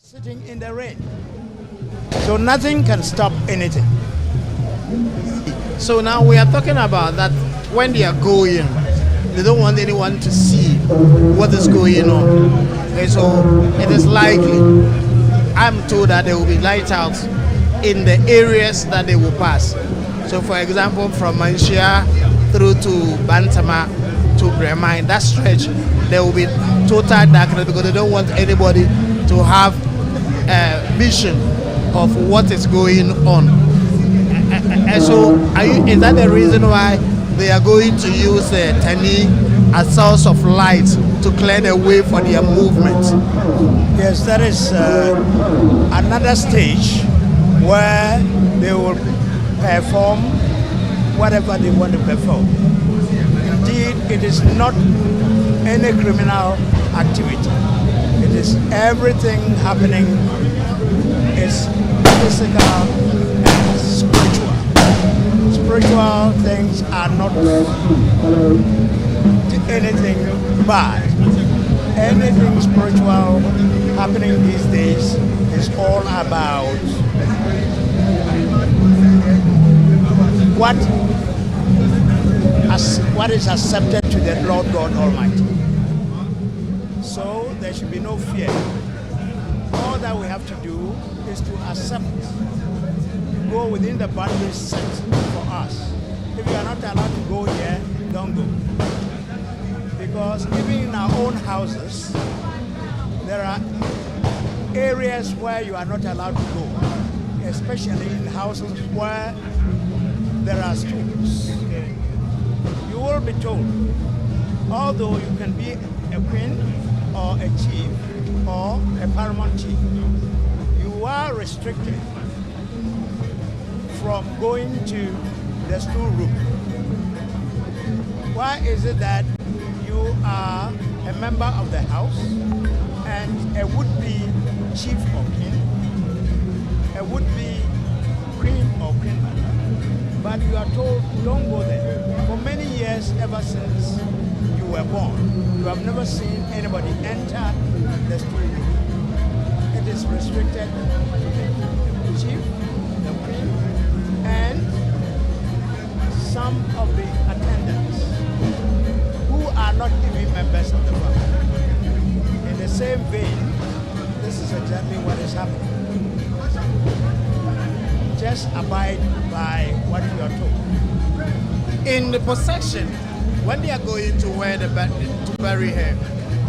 Sitting in the rain, so nothing can stop anything. So now we are talking about that when they are going, they don't want anyone to see what is going on. Okay, so it is likely, I'm told that there will be lightouts in the areas that they will pass. So for example, from Manhyia through to Bantama to Bremine, that stretch, there will be total darkness because they don't want anybody to have a vision of what is going on. And so, is that the reason why they are going to use Tani as source of light to clear the way for their movement? Yes, that is another stage where they will perform whatever they want to perform. Indeed, it is not any criminal activity. It is everything happening is physical and spiritual. Spiritual things are not anything bad. Anything spiritual happening these days is all about what is accepted to the Lord God Almighty. So there should be no fear. All that we have to do is to accept, go within the boundaries set for us. If you are not allowed to go here, don't go. Because even in our own houses, there are areas where you are not allowed to go, especially in houses where there are stools. You will be told, although you can be a queen or a chief or a paramount chief, you are restricted from going to the stool room. Why is it that you are a member of the house and a would-be chief or king, a would-be queen or queen, but you are told don't go there? For many years, ever since you were born, you have never seen anybody enter the stool room. It is restricted to the chief, the queen, and some of the attendants who are not even members of the family. In the same vein, this is exactly what is happening. Just abide by what you are told. In the procession, when they are going to wear to bury her,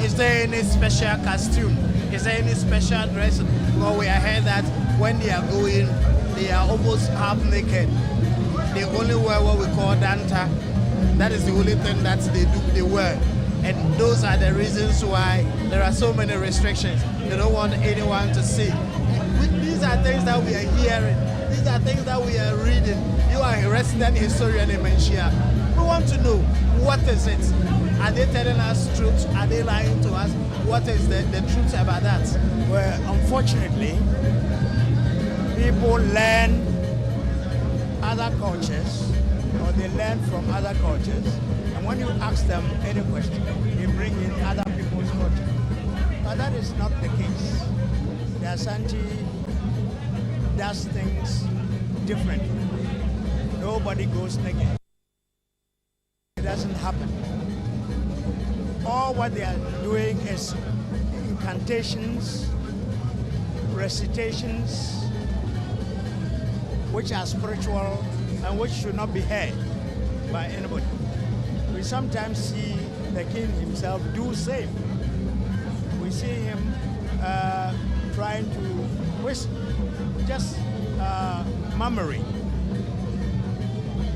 is there any special costume? Is there any special dress? Well, we heard that when they are going, they are almost half naked. They only wear what we call danta. That is the only thing that they wear. And those are the reasons why there are so many restrictions. They don't want anyone to see. These are things that we are hearing. These are things that we are reading. You are a resident historian in Manhyia. We want to know, what is it? Are they telling us truth? Are they lying to us? What is the truth about that? Well, unfortunately, people learn other cultures, or they learn from other cultures, and when you ask them any question, they bring in other people's culture. But that is not the case. The Asante does things differently. Nobody goes naked. It doesn't happen. All what they are doing is incantations, recitations, which are spiritual and which should not be heard by anybody. We sometimes see the king himself do same. We see him trying to whistle, just murmuring.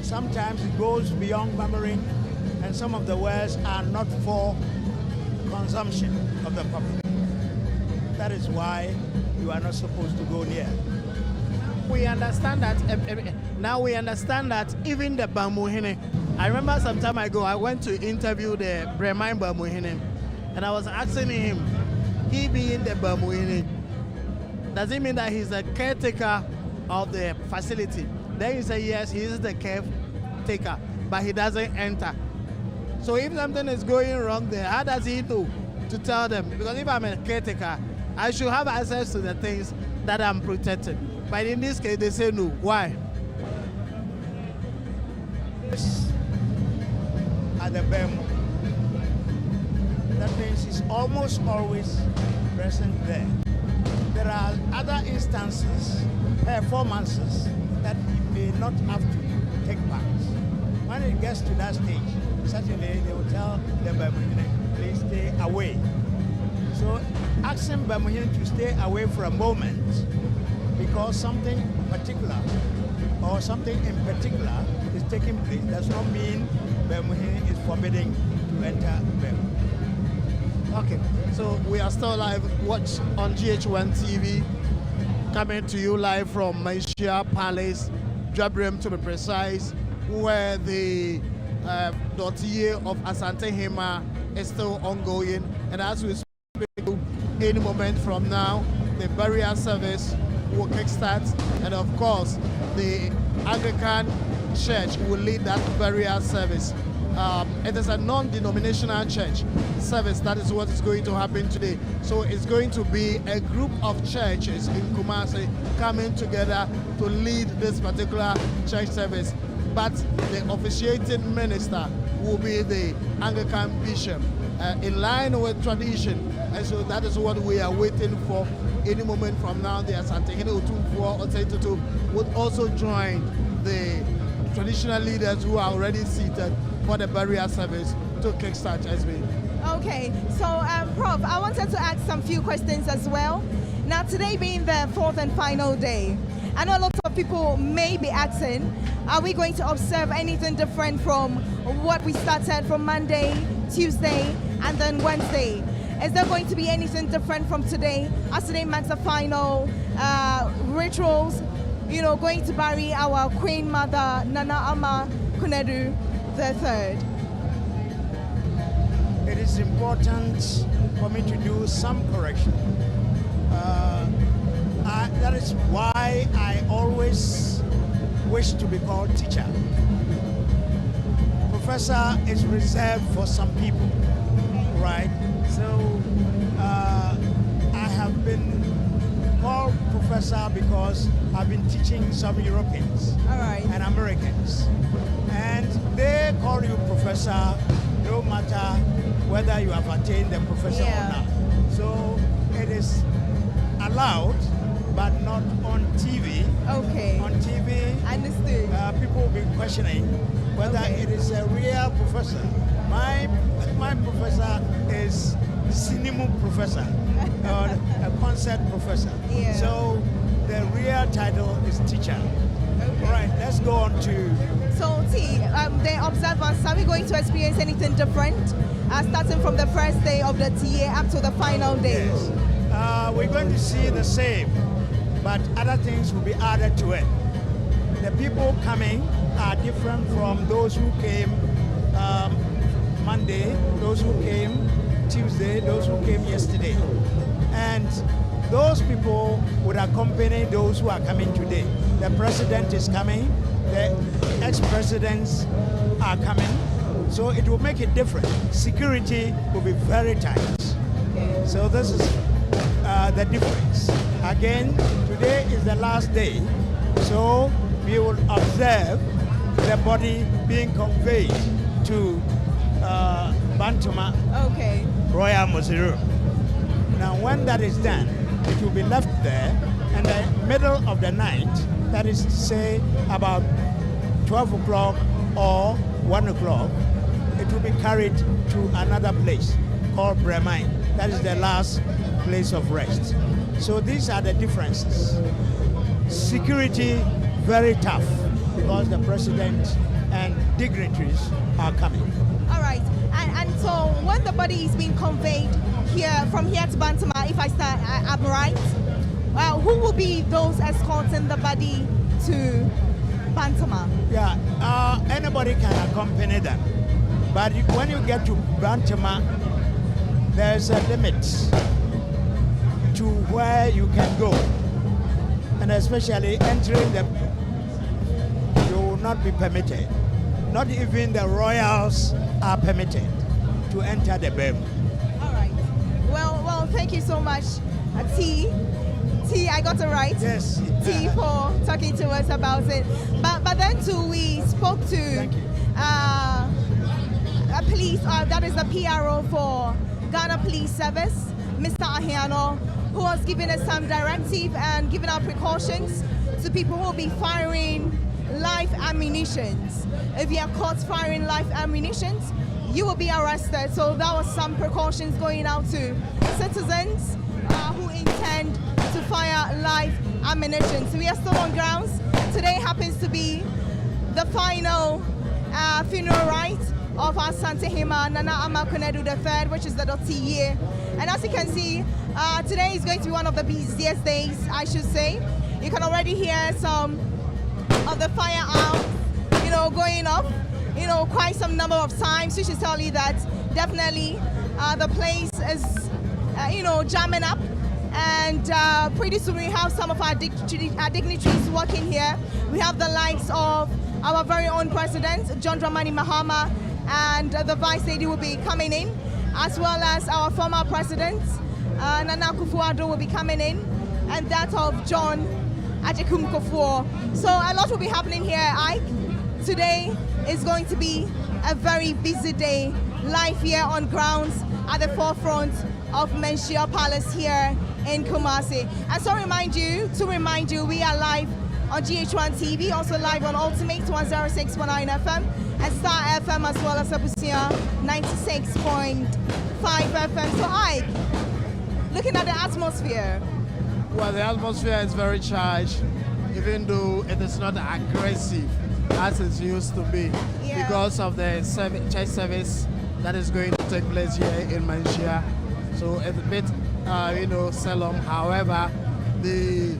Sometimes it goes beyond murmuring, and some of the words are not for consumption of the public. That is why you are not supposed to go near. We understand that, now we understand that even the Bamuhine, I remember some time ago I went to interview the Bremine Bamuhine, and I was asking him, he being the Bamuhine, does it mean that he's a caretaker of the facility? Then he said yes, he is the caretaker, but he doesn't enter. So if something is going wrong there, how does he know to tell them? Because if I'm a caretaker, I should have access to the things that I'm protecting. But in this case, they say no. Why? At the Bemu, that means it's almost always present there. There are other instances, performances that he may not have to take part. When it gets to that stage, certainly they will tell the Bemuhine, please stay away. So asking Bemuhine to stay away for a moment because something particular or something in particular is taking place does not mean Bemuhine is forbidden to enter Bemu. Okay, so we are still live. Watch on GH1 TV, coming to you live from Manhyia Palace, Jabrem to be precise, where the DOTE YIE of Asantehemaa is still ongoing. And as we speak, any moment from now, the burial service will kickstart. And of course, the Anglican Church will lead that burial service. It is a non-denominational church service. That is what is going to happen today. So it's going to be a group of churches in Kumasi coming together to lead this particular church service. But the officiating minister will be the Anglican bishop, in line with tradition. And so that is what we are waiting for. Any moment from now, the Asantehemaa Otumfuo would also join the traditional leaders who are already seated for the burial service to kickstart SB. Okay, so Prof, I wanted to ask some few questions as well. Now today being the fourth and final day, I know a lot of people may be asking, are we going to observe anything different from what we started from Monday, Tuesday, and then Wednesday? Is there going to be anything different from today, as today marks the final rituals, you know, going to bury our Queen Mother, Nana Ama KONADU III? It is important for me to do some correction. That is why I always wish to be called teacher. Professor is reserved for some people, right? So I have been called professor because I've been teaching some Europeans and Americans. And they call you professor no matter whether you have attained the professor or not. So it is allowed, but not on TV. Okay. On TV, understood. People will be questioning whether it is a real professor. My professor is cinema professor or a concert professor. Yeah. So the real title is teacher. Okay. All right, let's go on to. So T, the observers, are we going to experience anything different, starting from the first day of the year up to the final day? Yes. We're going to see the same, but other things will be added to it. The people coming are different from those who came Monday, those who came Tuesday, those who came yesterday. And those people would accompany those who are coming today. The president is coming, the ex-presidents are coming, so it will make it different. Security will be very tight. So this is the difference. Again, today is the last day, so we will observe the body being conveyed to Bantama Royal Museum. Now when that is done, it will be left there, and the middle of the night, that is to say about 12 o'clock or 1 o'clock, it will be carried to another place called Bremain. That is the last place of rest. So these are the differences. Security, very tough, because the president and dignitaries are coming. All right, and so when the body is being conveyed here, from here to Bantama, if I start, I'm right, who will be those escorting the body to Bantama? Yeah, anybody can accompany them. But when you get to Bantama, there's a limit to where you can go. And especially entering the, you will not be permitted. Not even the royals are permitted to enter the Bemu. All right. Well, thank you so much. T. I got it right. Yes. T for talking to us about it. But then too, we spoke to a police, that is the PRO for Ghana Police Service, Mr. Ahiano, who was giving us some directive and giving out precautions to people who will be firing live ammunitions. If you are caught firing live ammunitions, you will be arrested. So that was some precautions going out to citizens who intend to fire live ammunition. So we are still on grounds. Today happens to be the final funeral rite of our Asantehemaa Nana Ama KONADU III, which is the DOTE YIE. And as you can see, today is going to be one of the busiest days, I should say. You can already hear some of the firearms, going off, quite some number of times, which is tell you that definitely the place is, jamming up. And pretty soon we have some of our dignitaries working here. We have the likes of our very own president, John Dramani Mahama, and the vice lady will be coming in, as well as our former president, Nana Akufo-Addo, will be coming in, and that of John Ajekum Kofuor. So a lot will be happening here, Ike. Today is going to be a very busy day, live here on grounds at the forefront of Manhyia Palace here in Kumasi. And so to remind you, we are live on GH1 TV, also live on Ultimate 106.9 FM and Star FM, as well as Abusua 96.5 FM. So Ike, looking at the atmosphere. Well, the atmosphere is very charged, even though it is not aggressive as it used to be, because of the church service that is going to take place here in Manhyia. So it's a bit, solemn. However, the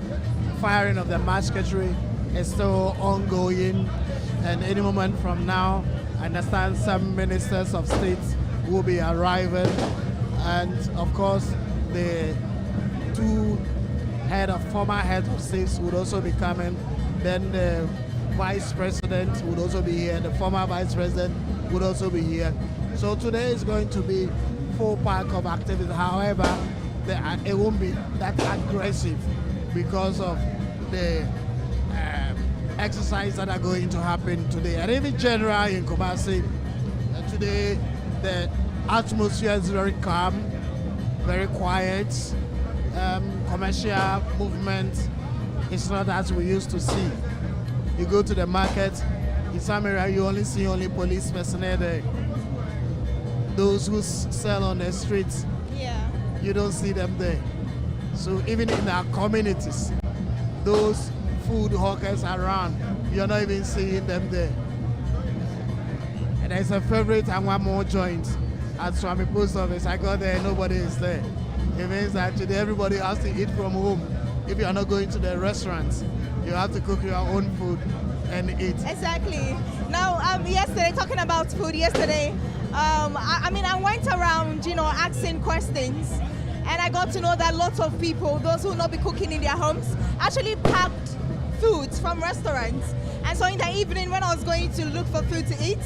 firing of the musketry is still ongoing, and any moment from now, I understand some ministers of state will be arriving, and of course, the two former heads of states would also be coming. Then the vice president would also be here. The former vice president would also be here. So today is going to be full pack of activities. However, it won't be that aggressive because of the exercise that are going to happen today. And even general in Kumasi, today the atmosphere is very calm, very quiet. Commercial movement is not as we used to see. You go to the market, in some area you only see police personnel there. Those who sell on the streets, you don't see them there. So even in our communities, those food hawkers around, you're not even seeing them there. And there's a favorite and one more joint at Swami Post Office. I got there, nobody is there. It means that today everybody has to eat from home. If you are not going to the restaurants, you have to cook your own food and eat. Exactly. Now, yesterday, talking about food yesterday, I went around, asking questions, and I got to know that lots of people, those who will not be cooking in their homes, actually packed foods from restaurants. And so in the evening, when I was going to look for food to eat,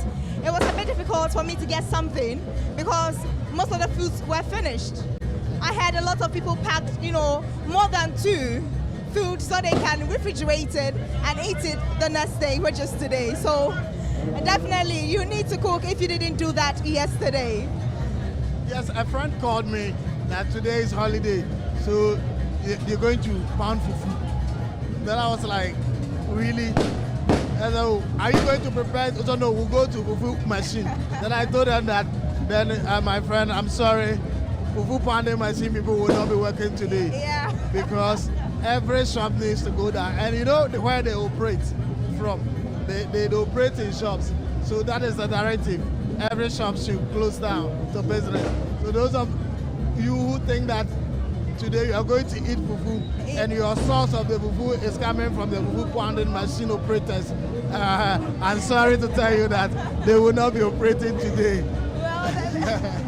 it was a bit difficult for me to get something because most of the foods were finished. I had a lot of people packed, more than 2 food so they can refrigerate it and eat it the next day, which is today. So definitely you need to cook if you didn't do that yesterday. Yes, a friend called me that today is holiday, so you're going to pound fufu. Then I was like, really? Hello, are you going to prepare? So no, we'll go to fufu machine. Then I told them that, my friend, I'm sorry, fufu pounding machine people will not be working today. Yeah. Because every shop needs to go down. And you know where they operate from? They operate in shops. So that is the directive. Every shop should close down to business. So those of you who think that today you are going to eat fufu and your source of the fufu is coming from the fufu pounding machine operators, I'm sorry to tell you that they will not be operating today. Well,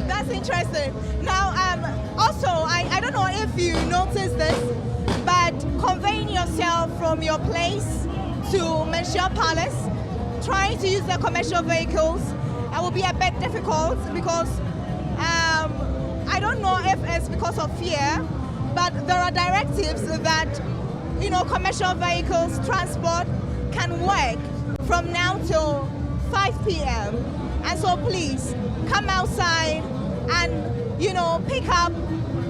that's interesting. Now, also, I don't know if you noticed this, but conveying yourself from your place to Manhyia Palace, trying to use the commercial vehicles, it will be a bit difficult because I don't know if it's because of fear, but there are directives that, commercial vehicles, transport can work from now till 5 p.m. And so please come outside and, pick up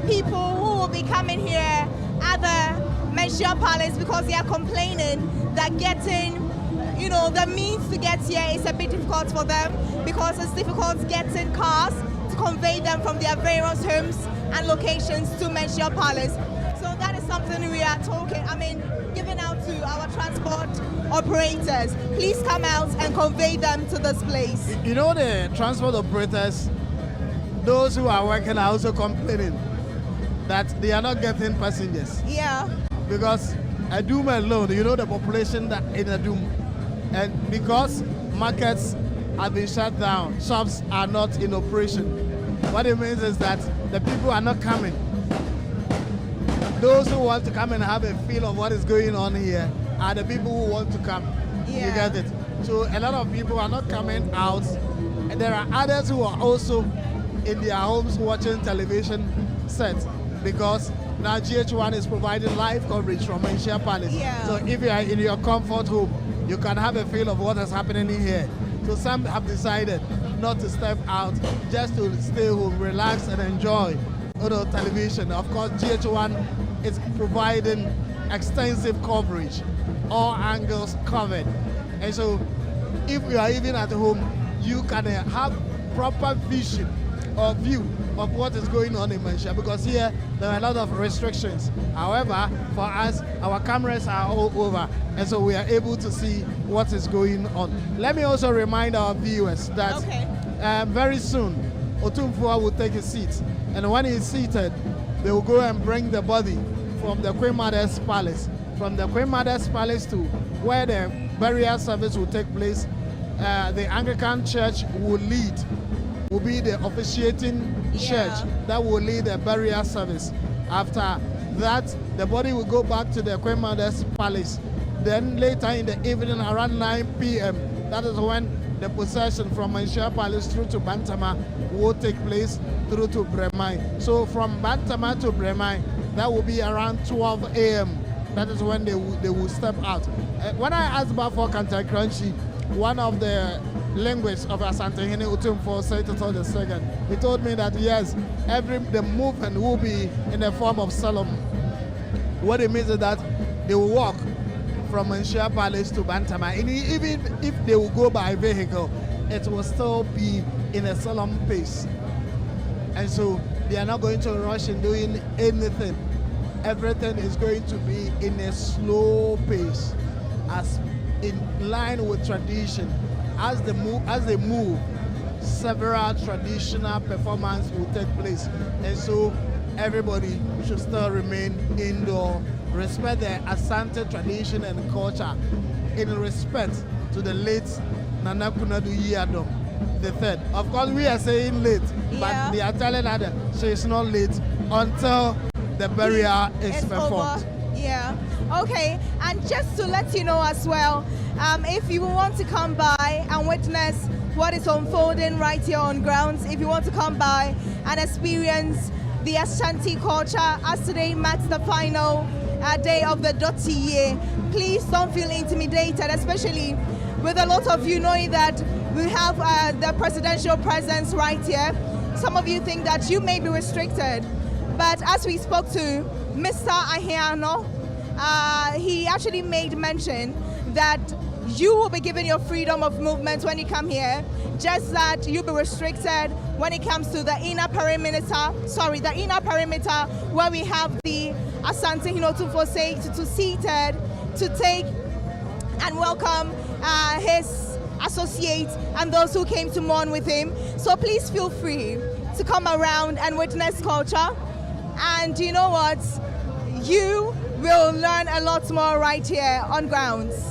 people who will be coming here at the Manhyia Palace because they are complaining that getting, the means to get here is a bit difficult for them because it's difficult getting cars to convey them from their various homes and locations to Manhyia Palace. So that is something we are giving out to our transport operators. Please come out and convey them to this place. The transport operators, those who are working are also complaining that they are not getting passengers. Yeah. Because Adum alone, the population that in Adum, and because markets have been shut down, shops are not in operation. What it means is that the people are not coming. Those who want to come and have a feel of what is going on here are the people who want to come. Yeah. You get it? So a lot of people are not coming out, and there are others who are also in their homes watching television sets because now GH1 is providing live coverage from Manhyia Palace. Yeah. So if you are in your comfort home, you can have a feel of what is happening in here. So some have decided not to step out, just to stay home, relax and enjoy television. Of course, GH1 is providing extensive coverage, all angles covered. And so if you are even at home, you can have proper vision or view of what is going on in Manhyia, because here there are a lot of restrictions. However, for us, our cameras are all over, and so we are able to see what is going on. Let me also remind our viewers that very soon Otumfuo will take a seat, and when he is seated, they will go and bring the body from the Queen Mother's Palace, from the Queen Mother's Palace to where the burial service will take place. The Anglican Church will be the officiating church that will lead the burial service. After that, the body will go back to the Queen Mother's Palace. Then later in the evening around 9 p.m., that is when the procession from Manhyia Palace through to Bantama will take place through to Bremai. So from Bantama to Bremai, that will be around 12 a.m. That is when they will step out. When I asked about for Kantakranchi, one of the linguists of Asantehemaa Utumfuo said to tell the second, he told me that yes, the movement will be in the form of Solomon. What it means is that they will walk from Manhyia Palace to Bantama, and even if they will go by vehicle, it will still be in a solemn pace. And so they are not going to rush in doing anything. Everything is going to be in a slow pace, as in line with tradition. As they move, several traditional performances will take place, and so everybody should still remain indoor, respect the Asante tradition and culture, in respect to the late Nana KONADU YIADOM the third. Of course, we are saying late, but they are telling her that she is not late until the burial is performed. Over. Yeah. Okay. And just to let you know as well, if you want to come by and witness what is unfolding right here on grounds, if you want to come by and experience the Ashanti culture, as today marks the final day of the DOTE Yie, please don't feel intimidated, especially with a lot of you knowing that we have the presidential presence right here. Some of you think that you may be restricted, but as we spoke to Mr. Ahiano, he actually made mention that you will be given your freedom of movement when you come here, just that you'll be restricted when it comes to the inner perimeter, where we have the Asantehemaa to seated to take and welcome his associates and those who came to mourn with him. So please feel free to come around and witness culture. And you know what? You will learn a lot more right here on grounds.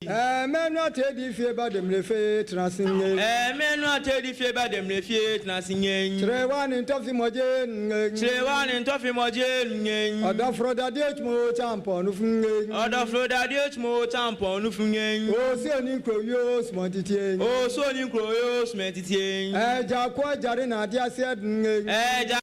Menu atedi fie ba dem le fe transinye. Menu atedi fie ba dem le fie transinye. Chrewan ntofi moje nge. Chrewan ntofi moje nge. Odofro da diechmo champo nu funge. Odofro da diechmo champo nu funge. O si oni kroyo smontitie. O so oni kroyo smontitie. Ja kwa jare na dia se nge. Ja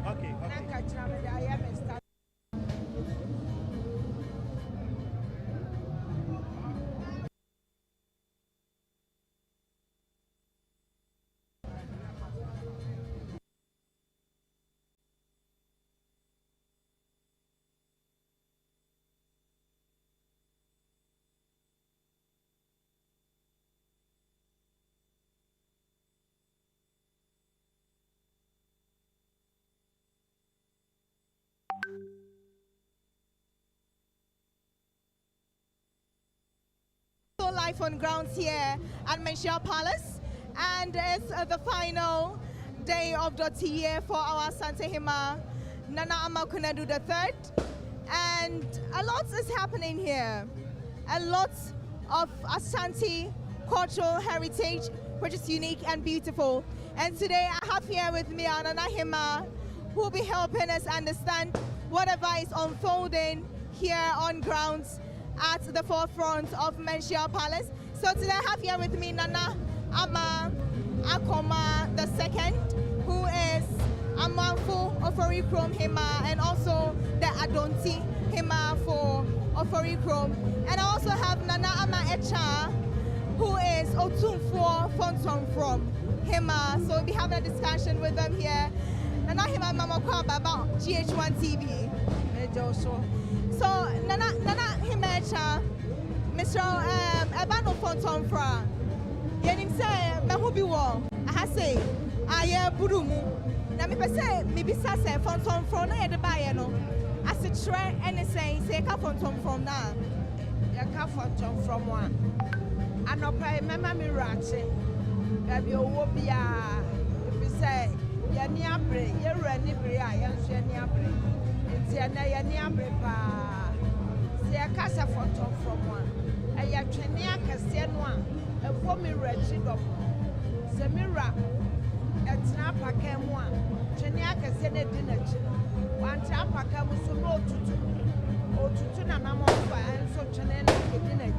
Okay. also live on grounds here at Manhyia Palace, and it's the final day of DޮTE YIE for our Asantehemaa, Nana Ama KONADU III, and a lot is happening here. A lot of Asante cultural heritage, which is unique and beautiful. And today I have here with me Asantehemaa, who will be helping us understand whatever is unfolding here on grounds at the forefront of Manhyia Palace. So today I have here with me Nana Ama Akoma II, who is Amanfo Asantehemaa and also the Asantehemaa for Asantehemaa. And I also have Nana Ama Echa, who is Otumfo from Hema. So we'll be having a discussion with them here. Nana Hema Mama Kwaba about GH1 TV. So Nana Hema Echa, Mr. Ebano Fontomfra. Yenim say mehubi wo ahase aye burumu na me pese me bisa say fontom from na ye de baye no asetre ene say ka fontom from na ye ka fontom from one anopa mema me rache e bi owo bia if say ye ni abre ye ra ni bre a ye nso ni abre enti na ye ni abre pa say ka sa fontom from one e ye twene akase no a for me wretched of Semira at Napakemwa, Cheniaka Senate dinner, one Tapaka was so low to Nanamo and so Chanel dinner.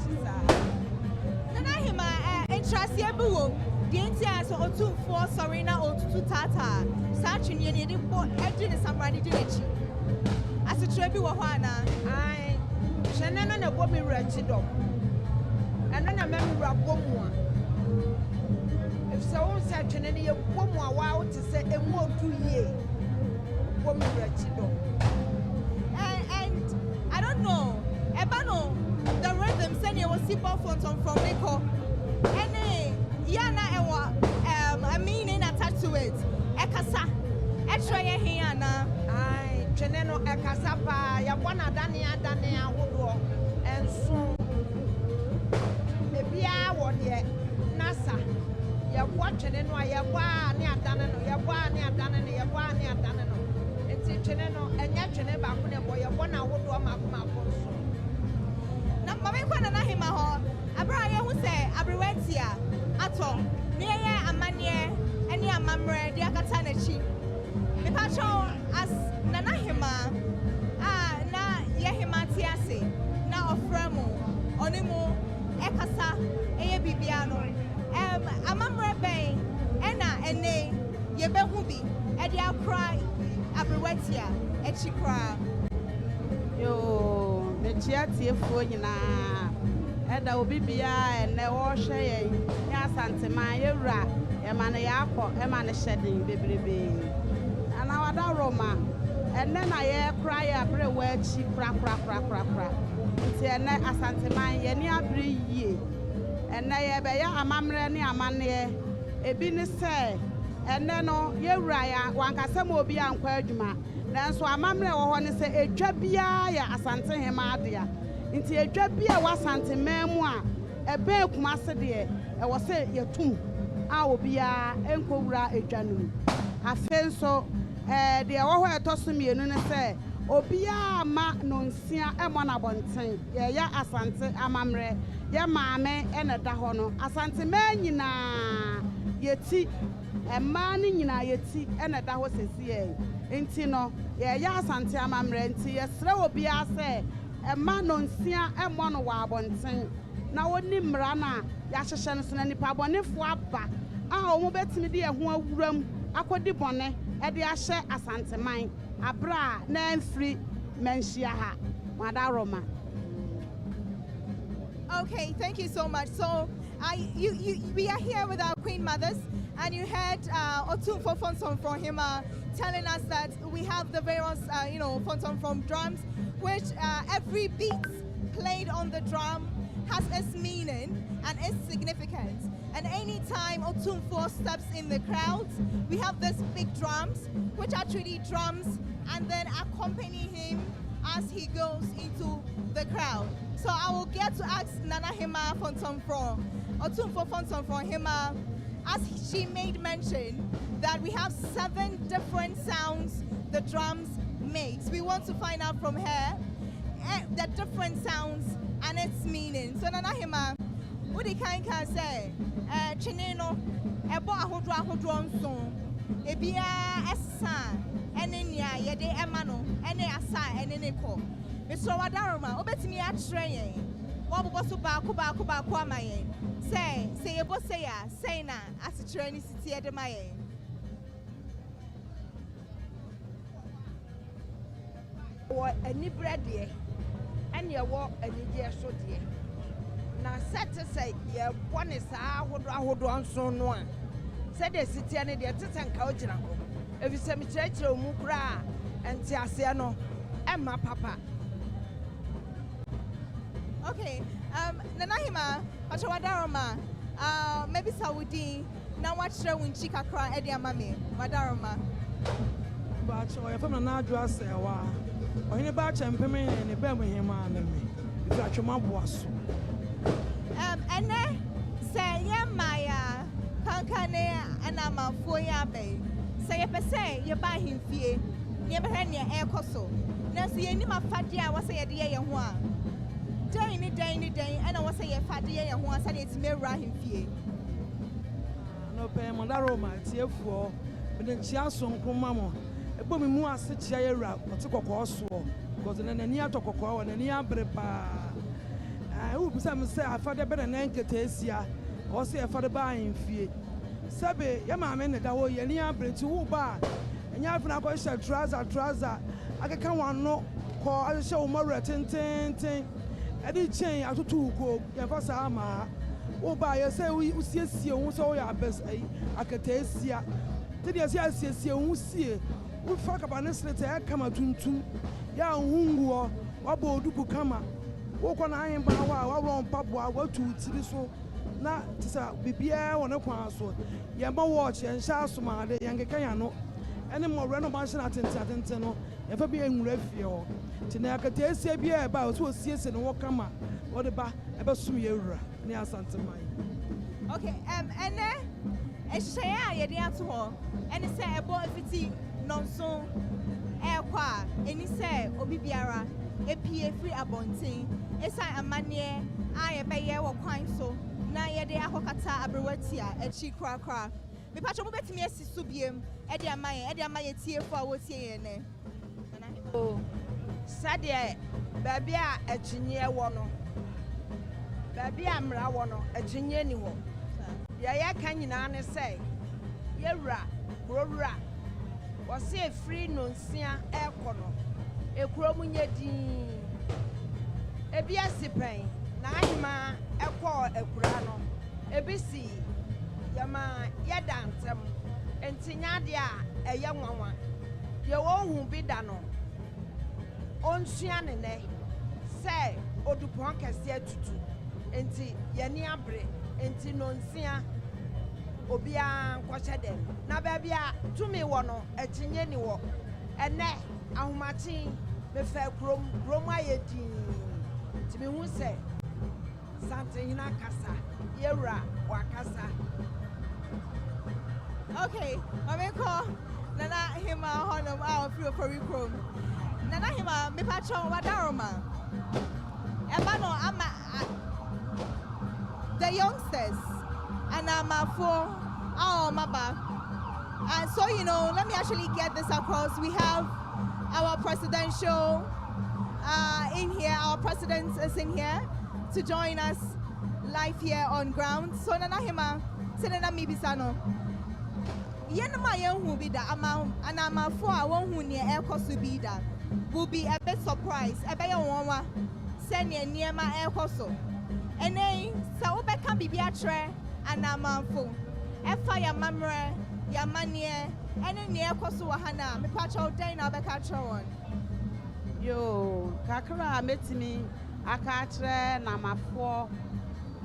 Nanahima and Trasiabu, the Indians or 2-4 Sarina or 2 Tata, such in Yeni report, Edwin somebody did it. As a Trebi Wahana, I Chanel and a woman wretched of. And then I remember a woman. If so, such an any woman wow to say a more 2 years. Woman wretched. And I don't know, Ebano, the rhythm send you was simple from Nico. Any Yana a meaning attached to it. Ekasa, extra Hiana. I Cheneno Ekasapa, Yawana Dania Woodwalk, and soon. Bia won ye nasa ye watchene no ye kwa ne adane no ye kwa ne adane no ye kwa ne adane no enti twene no enya twene ba ko ne boy ye bona wodo ma ko so na mama kwa na hima ho abra ye hu se abrewatia ato ne ye amane ene amamre de akata na chi me pa cho as nana hima na ye hima ti ase na oframo onimu ekasa eye bibiano amamre ben ena ene ye behu bi e dia cry abrewatia e chi cry yo me tiatiefo nyina eda obi bia ene wo hwe ye ya Asantehemaa ye wura e ma ne yakọ e ma ne hyeden bebrebe ana wada roma ene na ye cry abrewa chi kra nti ene Asantehemaa ye ni abre yie ene ye be ya amamre ne amane ebi ni se ene no ye wura ya wankasem obi ankwa adwuma nanso amamre wo ho ne se edwa bia ya Asantehemaa de a nti edwa bia wa Asantehemaa mu a ebe ekumase de e wo se yetum a obi a enkowura edwa no afenso de wo ho etoso mienu ne se Obia ma nonsia emo na bonten ye ya Asante amamre ye maame ene da ho no Asantehemaa nyina yeti ema ni nyina yeti ene da ho sesi ye enti no ye ya Asante amamre enti ye sre obia se ema nonsia emo no wa bonten na woni mra na ya hyehye no so na nipa bonefo aba a omo betimi de ye ho awuram akodi bone e de ahye Asantehemaa abra na free Manhyia ha wada roma. Okay, thank you so much. So we are here with our Queen Mothers, and you heard Otumfo Fontom from Hema telling us that we have the various Fontom from drums, which every beat played on the drum has its meaning and its significance. And anytime Otumfo steps in the crowd, we have these big drums, which actually drums and then accompany him as he goes into the crowd. So I will get to ask Asantehemaa Fontomfro, Otumfo Fontomfro Hema, as she made mention that we have 7 different sounds the drums makes. We want to find out from her the different sounds and its meaning. So Asantehemaa, what the kind can say? Chineno, ebo ahodro nso, ebia esa, enenya yede emano, ene asa, ene ko. Mr. Wadaroma, obetimi atre yen. Wobo so baako ama yen. Say yebo say ya, say na asitre ni siti ede ma yen. Wo ani brede ene wo ani je so de. Na set say ye bone saa ahodo nso no a. Say de siti ene de tetenka ogina ho. Efise mi kyerɛkyerɛ mu kura enti ase no emma papa. Okay, Asantehemaa, Wadaroma, maybe Saudi, now watch the winchi kakra edi amame, Wadaroma. But I found an address, or in a batch and payment and a Birmingham enemy. If I come up was. And then say, yeah, Maya, Kankane, and I'm a 4 year bay. Say, if I say, you buy him fee, never had near air coso. Now, see, any my fat year was a dear young one. Day, and I was a fat year and once I need to mirror him fee. No pay Mandaroma, tear for, but then she has some mamma. A booming more sit here, but took a course war, because in a near Toko and a near Brepa. I hope some say I father better than Encatesia, or say a father buying fee. Sabe, Yamaman, that way, near Bretu bar, and you have now got a trouser. I can't want no call, I show more tin. I did change out to 2 go, Yavasama. Oh, by you say we see you, so your best. I can taste ya. Did you see you see? We fuck about this letter, come out to ya Hungu, Wabo Dupu Kama. Walk on iron bow, wrong papa, what to so. Not to BBA on a console. Yama watch and Shasuma, the younger Kayano. Any more renovation at Tentano, ever being refio. Tinaka taste beer about 2 years and walk come out. What about Suyera near Asantehemaa? Okay, and then a share ye dear to her, and it say a boy 50 non so air qua, and he say Obibiara, a PA free abonting, a sign a manier, I a bayer or quine so, na ye dea hokata abrewetia, a cheek cra. Me patch over to me as Subium, Edia Maya tear for what's here. Oh, Sadia, baby, a junior one. Baby, I'm Rawono, a junior new one. Ya can you say, Yera, Rora, was a free non sia air corner, a cromunya dean, a biasi pain, Naima, a call a grano, a busy, Yama, Yadantem, and Tinadia, a young one. Your own won't be done. On Shianene, say, or do Ponca said to do. Enti Yaniabre, enti Nonsia, Obia, Quashadem. Na babia, to me one, a Chinyani walk, and ne, Ahumati, the fair Gromaya Dean. To me, who say, Santa Casa, Yera, Wakasa. Okay, I'm going to call Asantehemaa Honum our free for recruit. Asantehemaa, me patch on Wadaroma. Emano, the youngsters, and I'm for our mama. And so, you know, let me actually get this across. We have our presidential in here, our president is in here to join us live here on ground. So, Asantehemaa, Senana Mibisano. Yenma who be the amount, and I'm for one who near air cost to be that will be a bit surprised. A better one send near my air costo. And then, so can be a tray, and I'm for a fire memory, your money, and then near costo Hana, me patch out day now, catch on. Yo, Kakara met me, a catcher, Nama 4,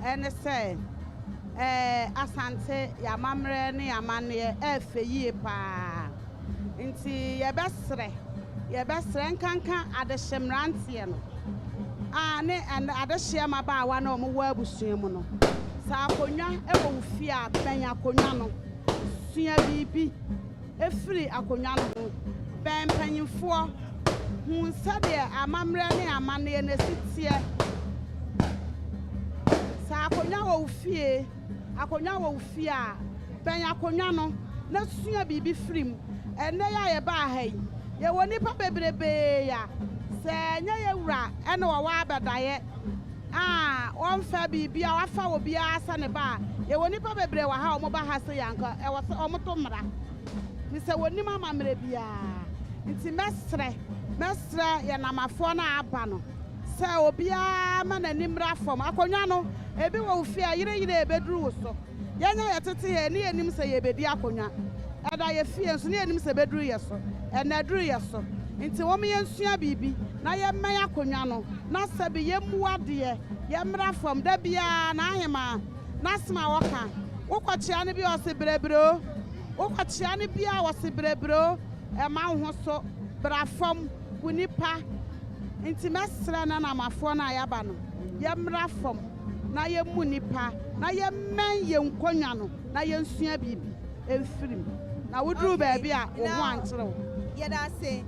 and say. Asante ya mamre ni amane efeyi pa nti ye besre nkanka adehemrantie no ne and adehye ma ba wa na omo wa abusua mu no sa akonwa e wo fi a ben akonwa no sua bibi efiri akonwa no ben panyimfo hu sade amamre ne amane na sitie sa akonwa wo fie a ben akonwa no na sua bibi firim ene ya ye ba hai ye woni pa bebrebe ya se nya ye wura ene wo wa abadaye won fa bibi a wafa wo bia asa ne ba ye woni pa bebre wa ha o mo ba ha se yanka e wo se o mo to mra mi se woni mama mre bia nti mesre ye namafo na aba no se obia ma na nimra fom akonwa no ebi wo fi a yire ebeduru wo so ye nya ye tete ye ni enim se ye bedi akonwa ada ye fie nso ni enim se beduru ye so na duru ye so nti wo me yensua bibi na ye men akonwa no na sabi ye muade ye mra fom da bia na ahema na sma woka wokochia ne bi o se brebro wokochia ne bia wo se brebro e ma ho so bra fom kunipa nti mesra na namafo na ayaba no ye mra fom na ye munipa na ye men ye nkonwa no na ye nsua bibi emfirim na wuduru ba bia wo ho antere yeah, that's it.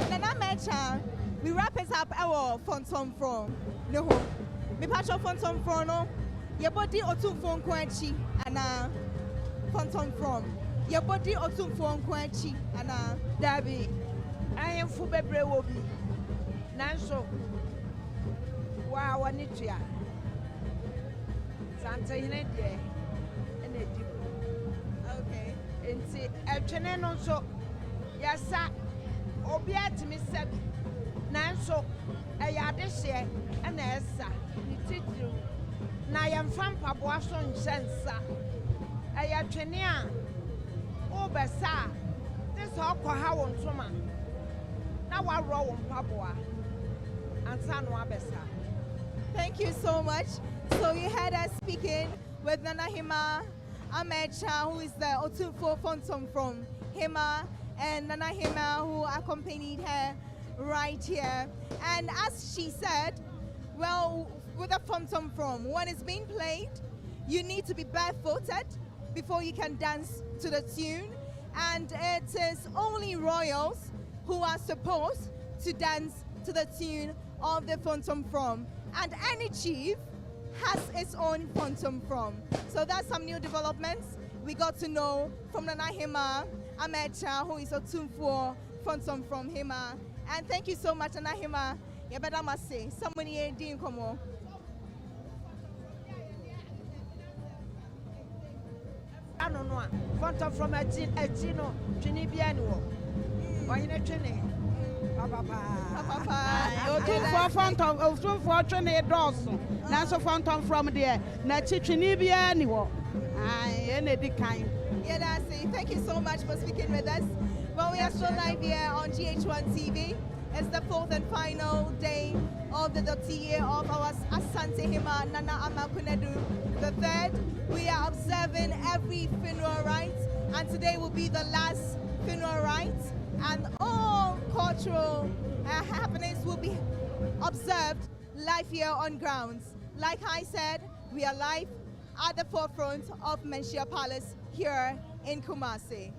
Nana Mecha, we wrap it up our Fontom from. No, me patch of Fontom from no. Your body or two phone quenchi and Fontom from. Your body or two phone quenchi and Dabi, I am for bebre wobi. Nanso, wow, I need ya. Asantehemaa de and a deep. okay. And see, a channel so. Yasa obiat me sabi nanso ayade hye na esa ni titiru na yamfa mpaboa so nhyɛnsa ayatwene a obesa this okɔ ha won toma na waro won mpaboa ansa no abesa. Thank you so much. So you heard us speaking with Asantehemaa Amecha, who is the Otunfo Fontom from Hema, and Asantehemaa, who accompanied her right here. And as she said, well, with a Fontom from, when it's being played, you need to be barefooted before you can dance to the tune. And it is only royals who are supposed to dance to the tune of the Fontom from. And any chief has its own Fontom from. So that's some new developments we got to know from Asantehemaa Amecha, who is a Otunfo Fontom from Hema. And thank you so much, Asantehemaa. You better must say, someone here didn't come on. I don't know. Fontom from a Gino, Trinibiano. Why in a training? Otunfo Fontom, Otunfo Trine Dawson. Nanso Fontom from there. Na Trinibiano. Any kind. Yeah, that's it. Thank you so much for speaking with us. Well, we are still live here on GH1 TV. It's the fourth and final day of the DOTE YIE of our Asantehemaa Nana Ama KONADU the third. We are observing every funeral rite, and today will be the last funeral rite, and all cultural happenings will be observed live here on grounds. Like I said, we are live at the forefront of Manhyia Palace here in Kumasi.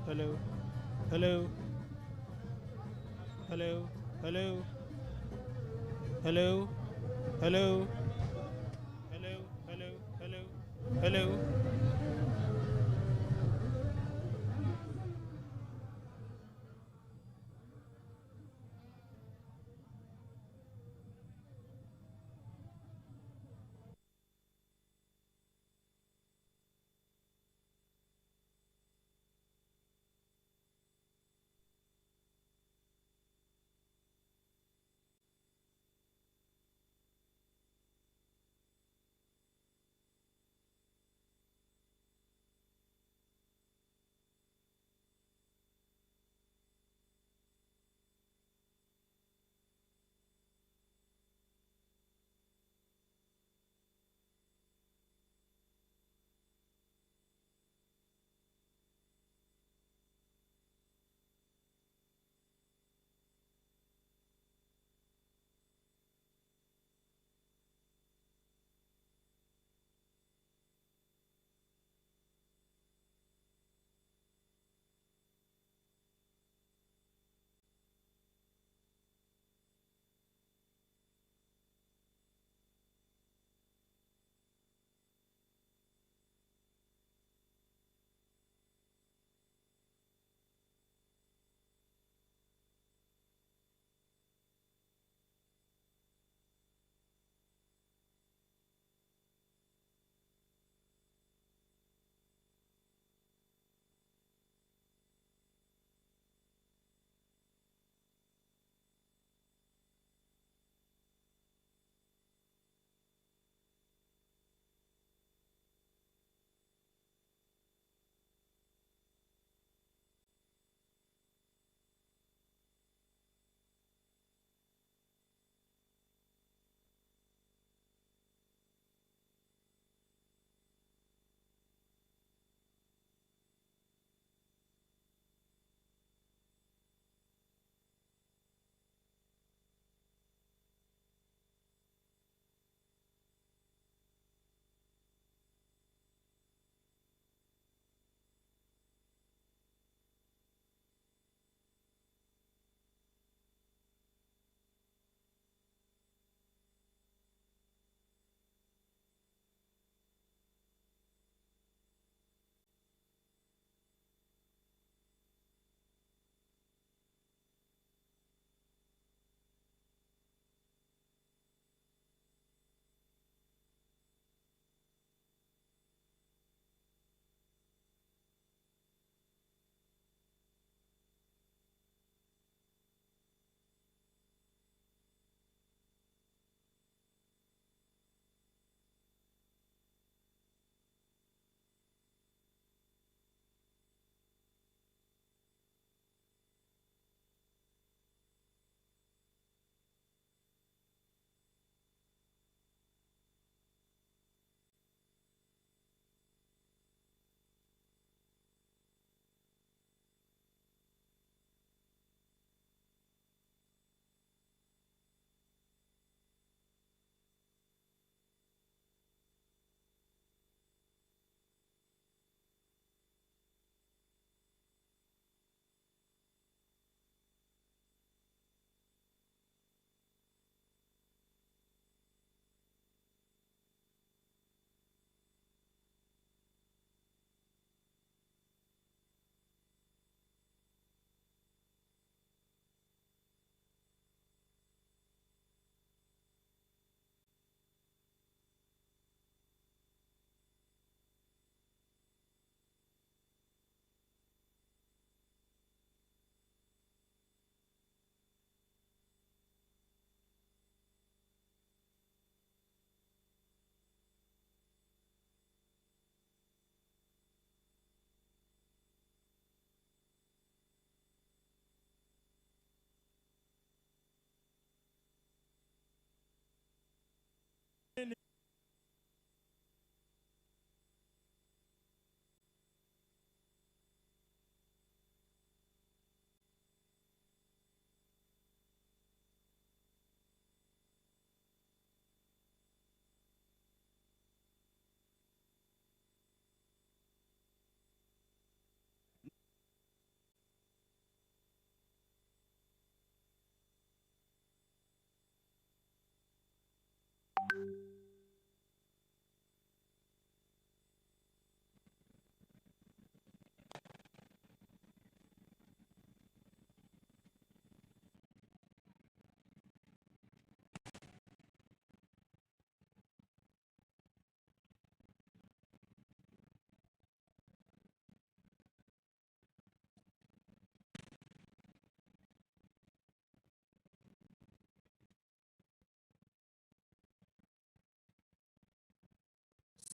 hello, hello, hello, hello, hello, hello, hello, hello, hello, hello.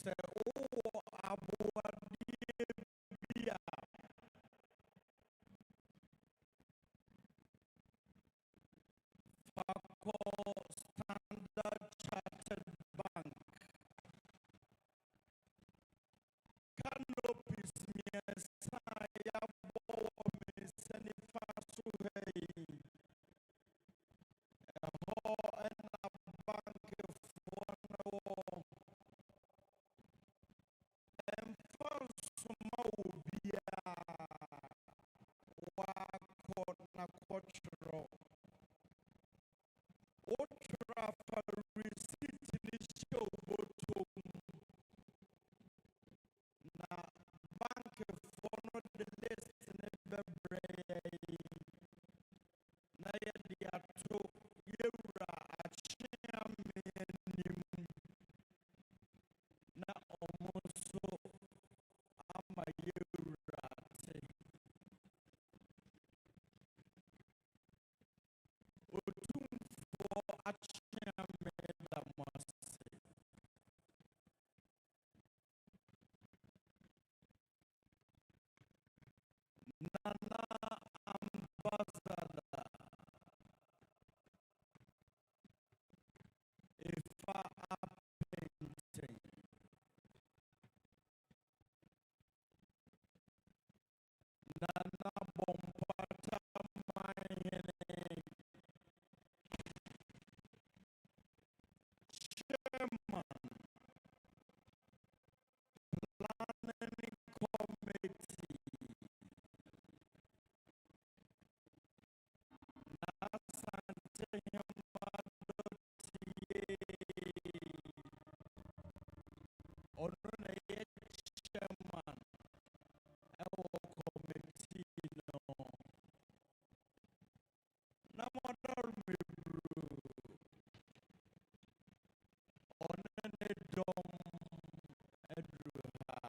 sɛ wowɔ aboadeɛ bi a fa Standard Chartered Bank canopies mmiɛnsa a yɛabɔ wɔ me nsa nifa so ha yi ɛhɔ ɛna bankfoɔ no wɔ ɛmfa nsoma wɔ biara wakɔ na kɔtwerɛ wotwerɛ afa receipt ne hyɛ wo bɔtɔm na bankfoɔ no de list ne bɛbrɛ yɛn na yɛde ato yɛwura Akyeame anim na ɔmo nso ama yɛwura te Otumfoɔ Akyeame da mo ase Nana Ambassador Ifa Apente Nana Bompata Manhyia Chairman Planning Committee Asantehemaa DỌTE YIE ɔno na yɛ chairman ɛwɔ committee no na mɔdɔr mebru ɔno ne dɔm aduru ha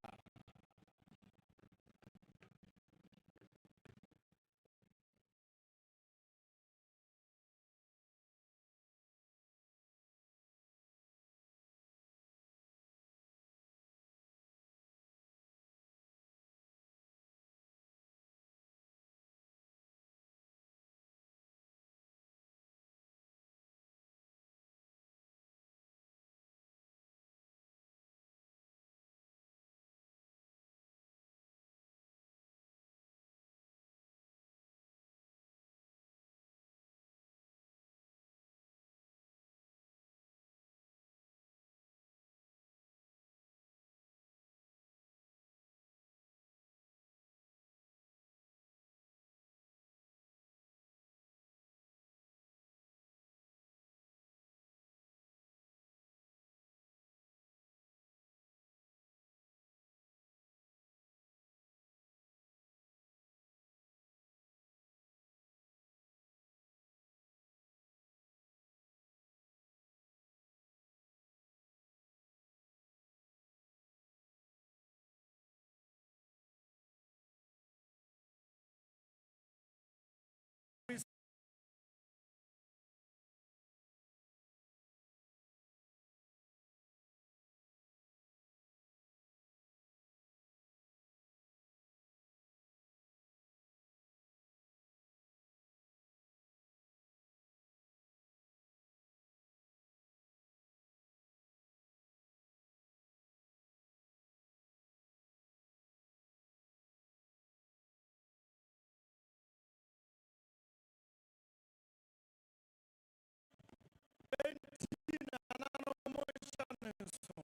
enti na nananom nhyɛ ne nso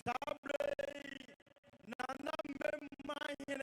saa berɛ yi Nana Mmemmahene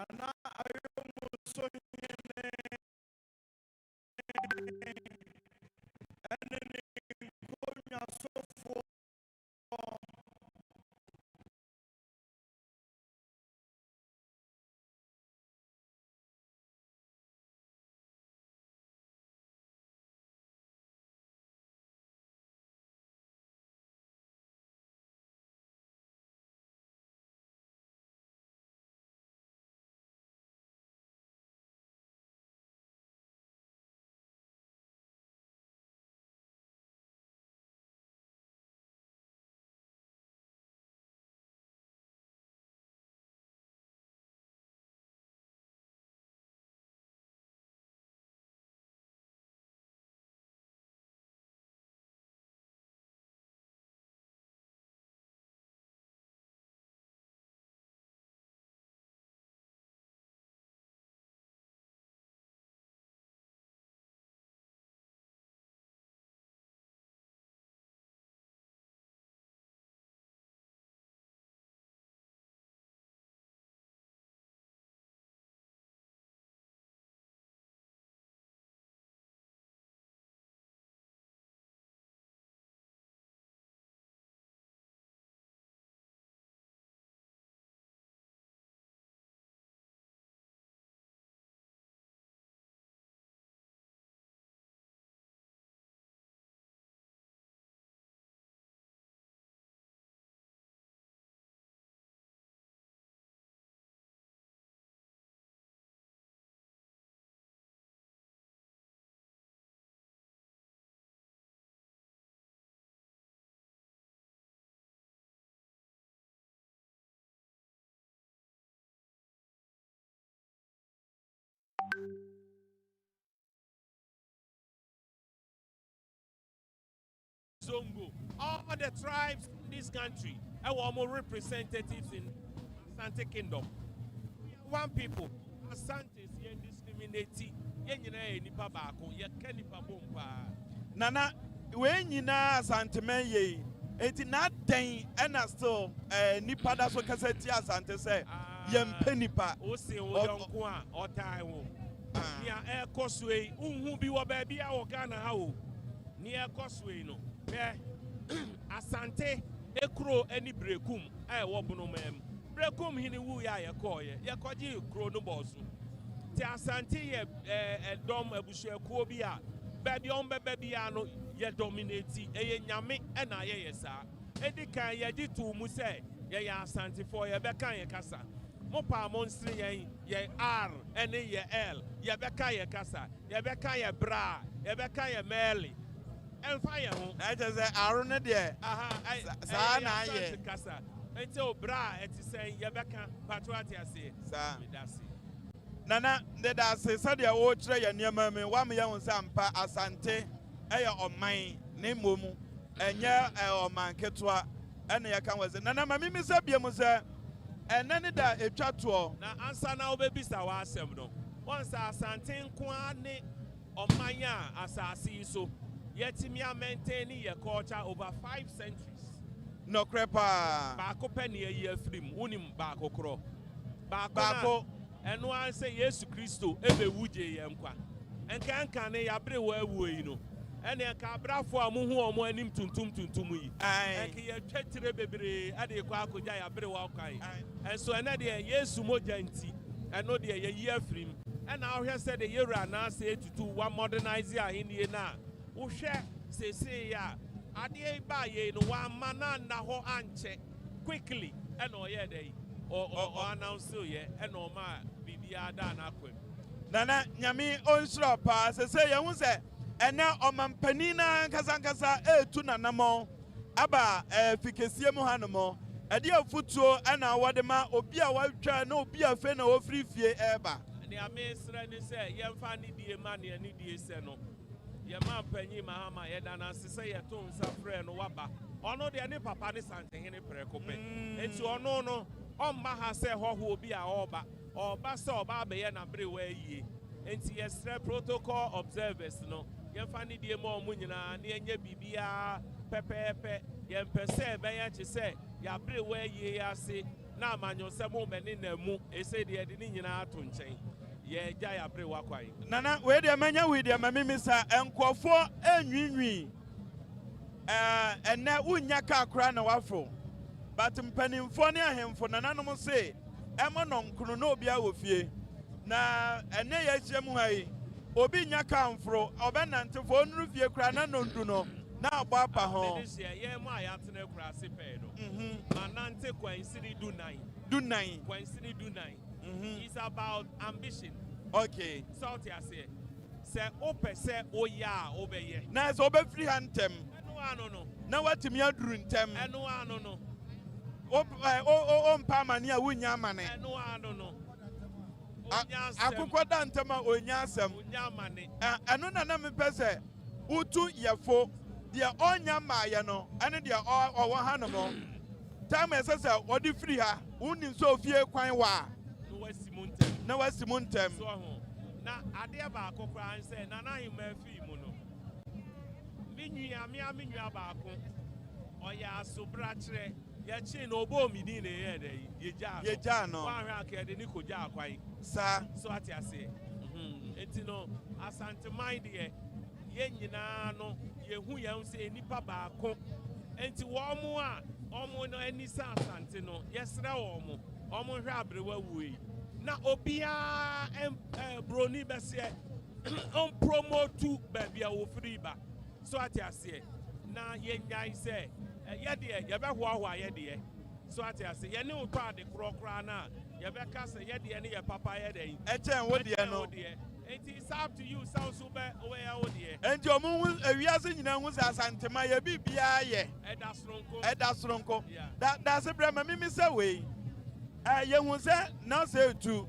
Nana Ayomuso Zongo, all the tribes in this country, our more representatives in Asante Kingdom. One people, Asante is discriminating. Nipa bako, nipa bomba. Nana, when you na Asantehemaa, it's not dang and still nipa da so kaseti Asante say yempe nipa. Ose oyonkwa otaiwo. Nia e koswe, unhu bi wo ba bia wo Ghana ha o. Nia koswe no. Asante ekro eni brekum e wo bunu mem. Brekum hini wu ya yekoye. Yekoji kro no bosu. Ti Asante ye dom Abusua kuo bi a baby on baby ano ye dominate eye nyame e na ye yesa. Edi kan ye di tu mu se ye ya Asante for ye be kan ye kasa. Mo pa monstri ye R ene ye L ye be kan ye kasa. Ye be kan ye bra, ye be kan ye meli. And fire home. I just say, I don't know there. Aha, I kasa. Until bra, it is saying, Yabaka, Patrati, I say, Nana, that say, Sadia, watch your near mammy, 1 young Sampa, Asante, Aya on mine, name Mumu, and ya, or man Ketua, and ya can was Nana, Mammy, Miss Abiamusa, and none of that a chatwall. Now, answer now, baby, our assembly. Once Asante Kwane, or Manya, as I see so. Yet me are maintaining your culture over 5 centuries. No crepa. Bako penny a year film, unim bako kro. Bako and one say yes to Christo, ebe wuje yamqua. And can a yabre where we know. And a cabra for a muhu or more him tuntum. And he had chetty baby at the quaco jaya brewakai. And so another yes to more genti, and no dear year film. And now he said the year now say to do one modernizer in the na. Ushe se ya adie ba ye no wa mana na ho anche quickly and oye dey or announce ye and o ma bibia da na kwem Nana nyame onsro pa se ye hu se ene omampani na nkasa etu nanamo aba fikesie mu hanomo ade afutuo ana wode ma obi a watwa na obi afe na ofrifie eba ne amesra ni se yemfa ni die ma ne ni die se no Yama penny mahama yedana sise yeton safre no waba ono de ne papa ne Asantehene prekope enti ono no omma ha se hoho obi a oba se oba be ye na bre wa yie enti yesre protocol observers no yemfa ne die ma omu nyina ne enye bibia pepepe yempese be ye che se ya bre wa yie ase na amanyo semo meni na mu ese de de ni nyina ato nkyɛn ye gya ya bre wakwan nana we de manya we de mamimi sa enkofo enwinwi ene unya ka akra na wafo but mpanimfo ne ahemfo nananom se emo no nkunu na obi a wofie na ene ye hyem hai obi nya ka amfro obenantefo onuru fie kra na nondu no na agba apa ho this year ye mo ayatene kra se pe do manante kwansiri dunan kwansiri dunan it's about ambition. Okay. Salt ya say ope say oya obeye. Na so obe free hantem. No. Na watimi aduru ntem. No. O mpa mane a wunya mane. No. Akukwa da ntem a onya asem. Onya mane. Eno na me pese utu yefo de onya maaye no ene de owo ha no mo. Time esese odi free ha unim so ofie kwan wa. Na wasimuntem. Na ade ba akokra nse na na him afi mu no. Minua baako. Oya asobra kire. Ye chi no obo midi na ye dey. Ye ja no. Wa hwe akede ni koja akwai. Sa. So ati ase. Enti no Asantehemaa de ye nyina no ye hu ye hu se nipa baako. Enti wo mo a omo no anisa asante no yesra wo mo. Omo hwe abrewa wuyi. Na obia broni bese on promote baby a wo free ba so ati ase na ye nyai se ye de ye be hoahoa ye de so ati ase ye ne utọ ade krokra na ye be ka se ye de ne ye papa ye de echen wo de no it is up to you sound so be we ya wo de enti omu awiase nyina hu se Asantehemaa ye bibia ye eda sronko da se brema mimi se we ye say no say to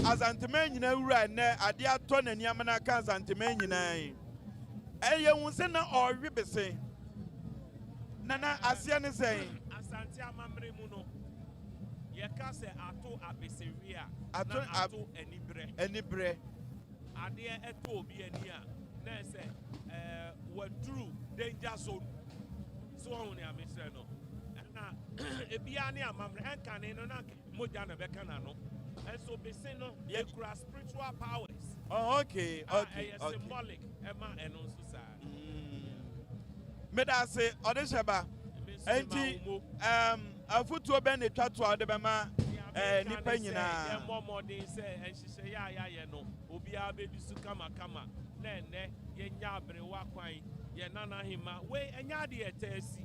Asantehemaa nyina wura ne ade ato na niam na ka Asantehemaa nyina ye say na orwe bese nana asia ne say asante amamre mu no ye ka se ato abesewi a ato enibre ade eto obi ani a na say wadru danger zone so on ya mesre no ebia ne amamre enkane no na moja na beka na no and so be say no ye kura spiritual powers. Oh, okay. Symbolic ema eno so sa me da say odesheba enti afutuo be ne twato ade be ma nipa nyina ye momo dey say enhihye ya ye no obia be bisu kama na ene ye nya abrewa kwan ye nana hima we enya de etasi.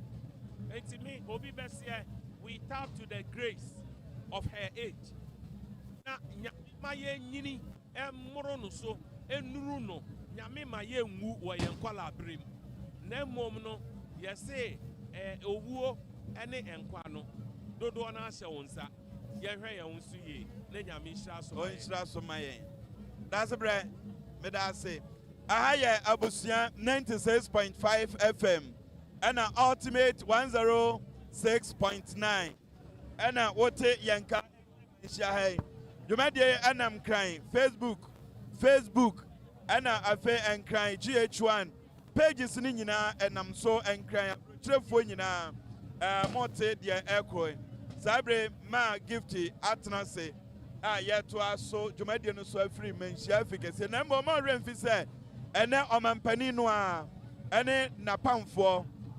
And to me, Obi Bessie, we tap to the grace of her age. Na maye nyini morono so enuruno nyame maye nwu wo yen kwala brim. Na mom no ye say owuo ene enkwa no dodo na ahye wonsa ye hwe ye wonsu ye na nyame hira so maye. Hira so maye. That's bre me da say aha ye Abusua 96.5 FM. And an ultimate 106.9. And a wote yanka shahay. You made and I'm crying. Facebook. And a affair and crying. GH1 pages nina and I'm so and crying. Trefonina. Mote dia echo. Sabre ma gifty atnase. Yet to us so Jumadian so free men efficacy. And I'm more remfise. And then on Paninoa. And then Napam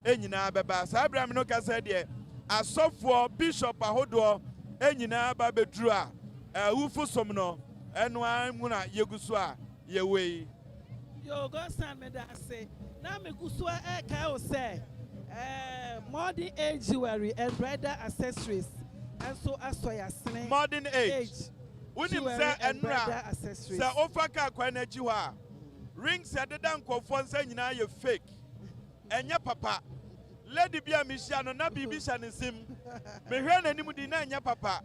enyina beba sa Abraham no ka say de asofo bishop ahodo enyina ba bedru a wufu som no eno anwuna yegusu a yewe yo go stand me da say na me gusu e ka o say modern age jewelry and bridal accessories and so asoya sene modern age unim say enra say ofa ka kwa na ji ho a rings adeda nkofo nsa nyina ye fake enya papa lady bia mishia no na bibi sha ne sim me hwe na nim di na enya papa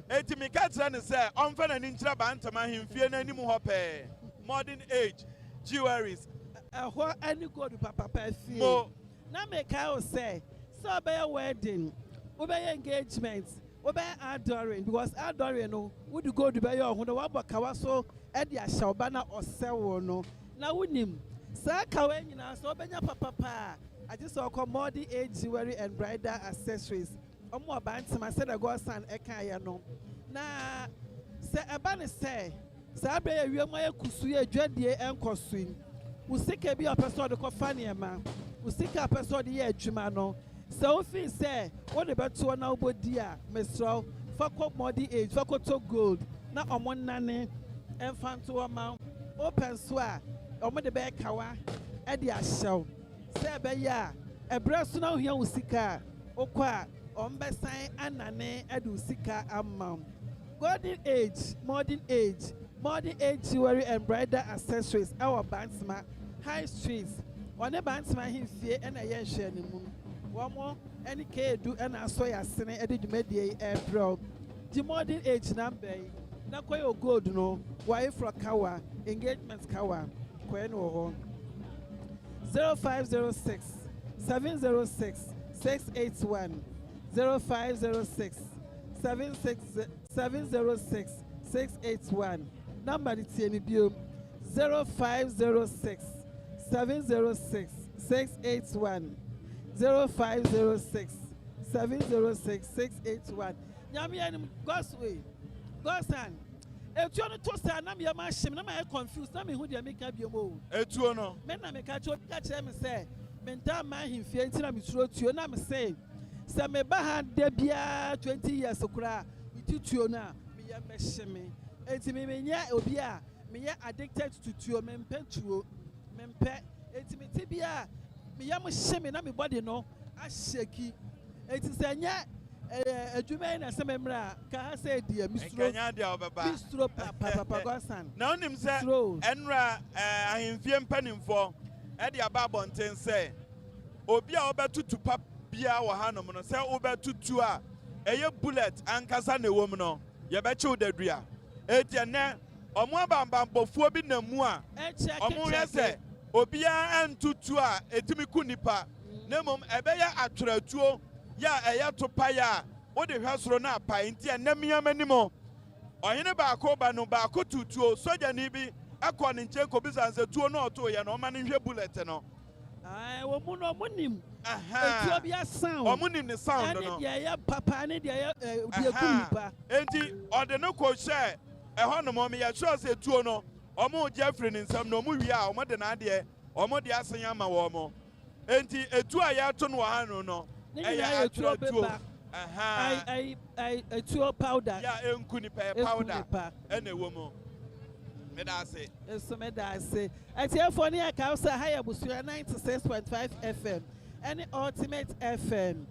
eti me ka tira ne say onfa na ni nkyira ba ntama hemfie na nim ho pe modern age jewelries ho any good papa fie mo na me ka o say so be wedding we be engagement we be adoring because adoring no would go to be your ho no wa bakawa so e dia shawba na osewo no na wunim sa kawe nyina so obenya papa pa I just saw modern age jewelry and bridal accessories. Omo abantima said I go san ekaya no. Na se ebane say abe ye ma ekusu ye dwadie enkosuin. Usika bi opeso de ko Afenyo-Markin. Usika peso de ye adwuma no. So fi say what about to na obodi a mesro fako modern age fako to gold na omo nane enfanto ama open so a omo de be kawa e de ahyew se be ya ebreso na ohia usika okwa ombesan anane e de usika amma golden age modern age jewelry and bridal accessories our bandsma high streets one bandsma himfie e na ye hwe animu womo any kedu and aso ya sene e de dwumadie e bro the modern age number na koyo gold no why for kawa engagement kawa koyo no ho 0506 706 681 0506 706 681 number the bio 0506 706 681 0506 706 681 nyame anim God's way Godson etuo no to sa na me ma hye na ma confused na me hu de me ka biom etuo no me na me ka cho ka kire me say me nda ma himfie nti na me suro tuo na me say se me ba ha de bia 20 years kura tuo na me ya me hye me enti me nya obi a me ya addicted to tuo me mpe tuo me mpe enti me ti bia me ya mo hye me na me body no a shaki enti se nya adwuma na se memra ka ha se dia mistro kanya dia obaba mistro papa Godson na onim se enra ahemfie mpanimfo e dia ba bonten se obi a obetutu pap bia wo hanom no se obetutu a eye bullet ankasa na ewom no ye be che odadua etia ne omo abambampofuo bi na mu a omo hwe se obi a entutu a etimi ku nipa na mom ebe ya atweratuo ya eya to paya o de hwasoro na pa nti enamiam animo ohene ba ko ba no ba ko tutuo soja ni bi akọ ne nche ko bisanse tuo no oto ye no ma ne hwe bullet no wo mu no munim etuo bi asan o munim ne sound no ani de ya papa ne de ya de ku nipa enti o de no ko hye eho no mo me ya sure se tuo no o mo Jeffrey ne nsam no mo wi a o mo de na de o mo de asan ama wo mo enti etu a ya to no ha no I tuo powder. Yeah, enkuni powder. Ene womo. Medase. Eso medase. Atiefo ni aka so ha Abusua 96.5 FM. Any ultimate FM.